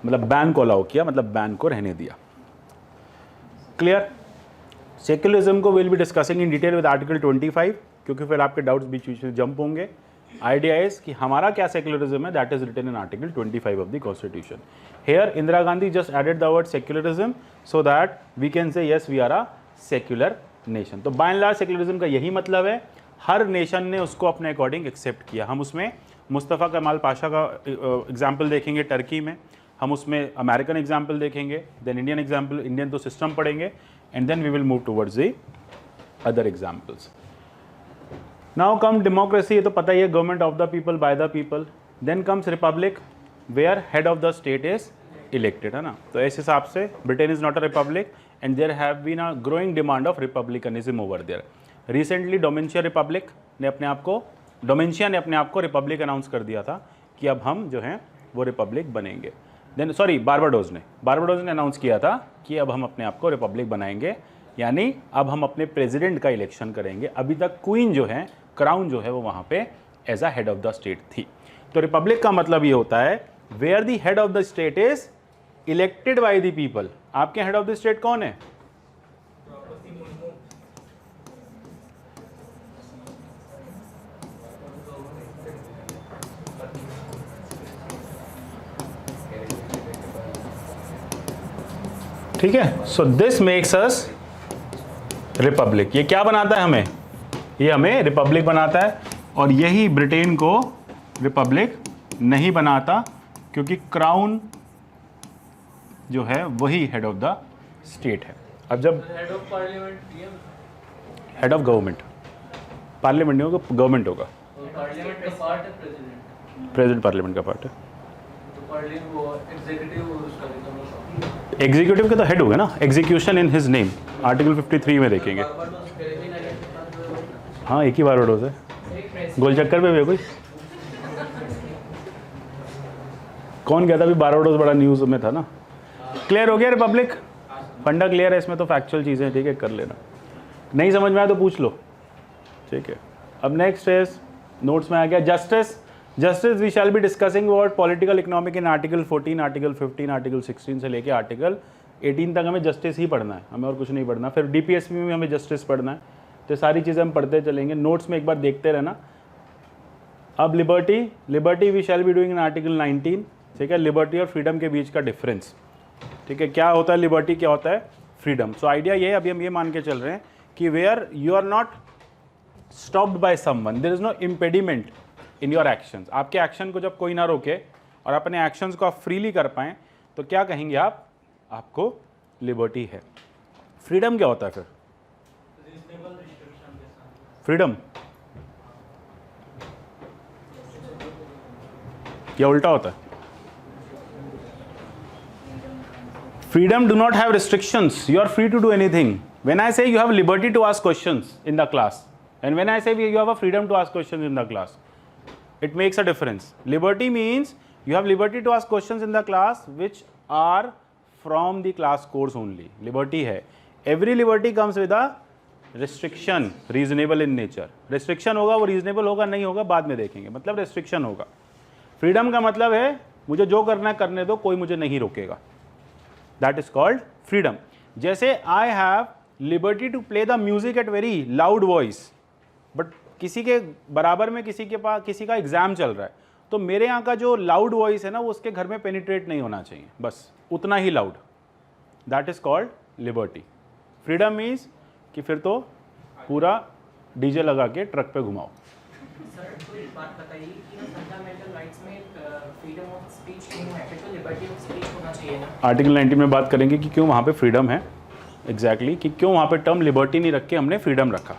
मतलब बैन को अलाउ किया, मतलब बैन को रहने दिया। क्लियर? सेक्युलरिज्म को will be discussing in detail with article 25, क्योंकि फिर आपके डाउट्स बीच बीच में जंप होंगे। आइडिया इज कि हमारा क्या सेक्युलरिज्म है, that is written in article 25 of the constitution. Here Indira Gandhi just added the word secularism so that we can say yes we are a secular nation. तो बाय एंड लार्ज सेक्युलरिज्म का यही मतलब है, हर nation ने उसको अपने according accept किया। हम उसमें मुस्तफ़ा कमाल पाशा का एग्जाम्पल देखेंगे टर्की में, हम उसमें अमेरिकन एग्जाम्पल देखेंगे, देन इंडियन एग्जाम्पल, इंडियन तो सिस्टम पढ़ेंगे, and then we will move towards the other examples. Now come democracy, ये तो पता ही है, government of the people by the people. Then comes republic where head of the state is elected, है ना। तो इस हिसाब से Britain is not a republic and there have been a growing demand of republicanism over there. Recently डोमिनिशिया Republic ने अपने आप को, डोमिनिशिया ने अपने आप को रिपब्लिक अनाउंस कर दिया था कि अब हम जो हैं वो रिपब्लिक बनेंगे। देन सॉरी, बारबाडोज ने अनाउंस किया था कि अब हम अपने आप को रिपब्लिक बनाएंगे, यानी अब हम अपने प्रेसिडेंट का इलेक्शन करेंगे। अभी तक क्वीन जो है, क्राउन जो है, वो वहाँ पे as a head of the state थी। तो रिपब्लिक का मतलब ये होता है where the head of the state is elected by the people. आपके हेड ऑफ द स्टेट कौन है? ठीक है, so this makes us republic. ये क्या बनाता है हमें? ये हमें रिपब्लिक बनाता है, और यही ब्रिटेन को रिपब्लिक नहीं बनाता, क्योंकि क्राउन जो है वही हेड ऑफ द स्टेट है। अब जब head of parliament, head of government, parliament नहीं होगा, गवर्नमेंट होगा। पार्लियामेंट का पार्ट है प्रेसिडेंट, प्रेसिडेंट पार्लियामेंट का पार्ट है। तो पार्लियामेंट वो एग्जीक्यूटिव उसका रिकमेंड, एग्जीक्यूटिव के तो हेड हो गया ना, execution in his name, article 53 में देखेंगे। हाँ, एक ही बारबाडोस है, गोलचक्कर पे भी है कोई। कौन कहता भी बारबाडोस बड़ा न्यूज़ में था ना। क्लियर हो गया रिपब्लिक? फंडा क्लियर है इसमें, तो फैक्चुअल चीज़ें, ठीक है, कर लेना। नहीं समझ में आया तो पूछ लो, ठीक है। अब नेक्स्ट इज, नोट्स में आ गया justice. Justice we shall be discussing about political economic in article 14, article 15, article 16 से लेके आर्टिकल 18 तक हमें जस्टिस ही पढ़ना है, हमें और कुछ नहीं पढ़ना। फिर DPSP में हमें जस्टिस पढ़ना है, तो सारी चीज़ें हम पढ़ते चलेंगे। नोट्स में एक बार देखते रहना। अब liberty we shall be doing in article 19, ठीक है। लिबर्टी और फ्रीडम के बीच का डिफरेंस, ठीक है, क्या होता है लिबर्टी, क्या होता है फ्रीडम। सो आइडिया ये है, अभी हम ये मान के चल रहे हैं कि where you are not stopped by someone, there is no impediment in your actions. आपके एक्शन को जब कोई ना रोके और अपने एक्शंस को आप फ्रीली कर पाएँ, तो क्या कहेंगे आप? आपको लिबर्टी है। फ्रीडम क्या होता है फिर? फ्रीडम या उल्टा होता है? Freedom do not have restrictions. You are free to do anything. When I say you have liberty to ask questions in the class, and when I say you have a freedom to ask questions in the class, it makes a difference. Liberty means you have liberty to ask questions in the class which are from the class course only. Liberty है. Every liberty comes with a restriction, reasonable in nature. Restriction होगा वो reasonable होगा नहीं होगा बाद में देखेंगे, मतलब रिस्ट्रिक्शन होगा। फ्रीडम का मतलब है मुझे जो करना है करने दो, कोई मुझे नहीं रोकेगा, दैट इज कॉल्ड फ्रीडम। जैसे I have liberty to play the music at very loud voice, but किसी के बराबर में किसी के पास किसी का एग्जाम चल रहा है, तो मेरे यहाँ का जो लाउड वॉइस है ना वो उसके घर में पेनिट्रेट नहीं होना चाहिए, बस उतना ही loud, that is called liberty. Freedom means कि फिर तो पूरा डीजे लगा के ट्रक पे घुमाओ। सर तो एक बात बताइए कि फंडामेंटल राइट्स में फ्रीडम ऑफ स्पीच क्यों है, फिर तो लिबर्टी ऑफ स्पीच होना चाहिए ना। आर्टिकल 19 में बात करेंगे कि क्यों वहाँ पे फ्रीडम है, एग्जैक्टली कि क्यों वहाँ पे टर्म लिबर्टी नहीं रख के हमने फ्रीडम रखा।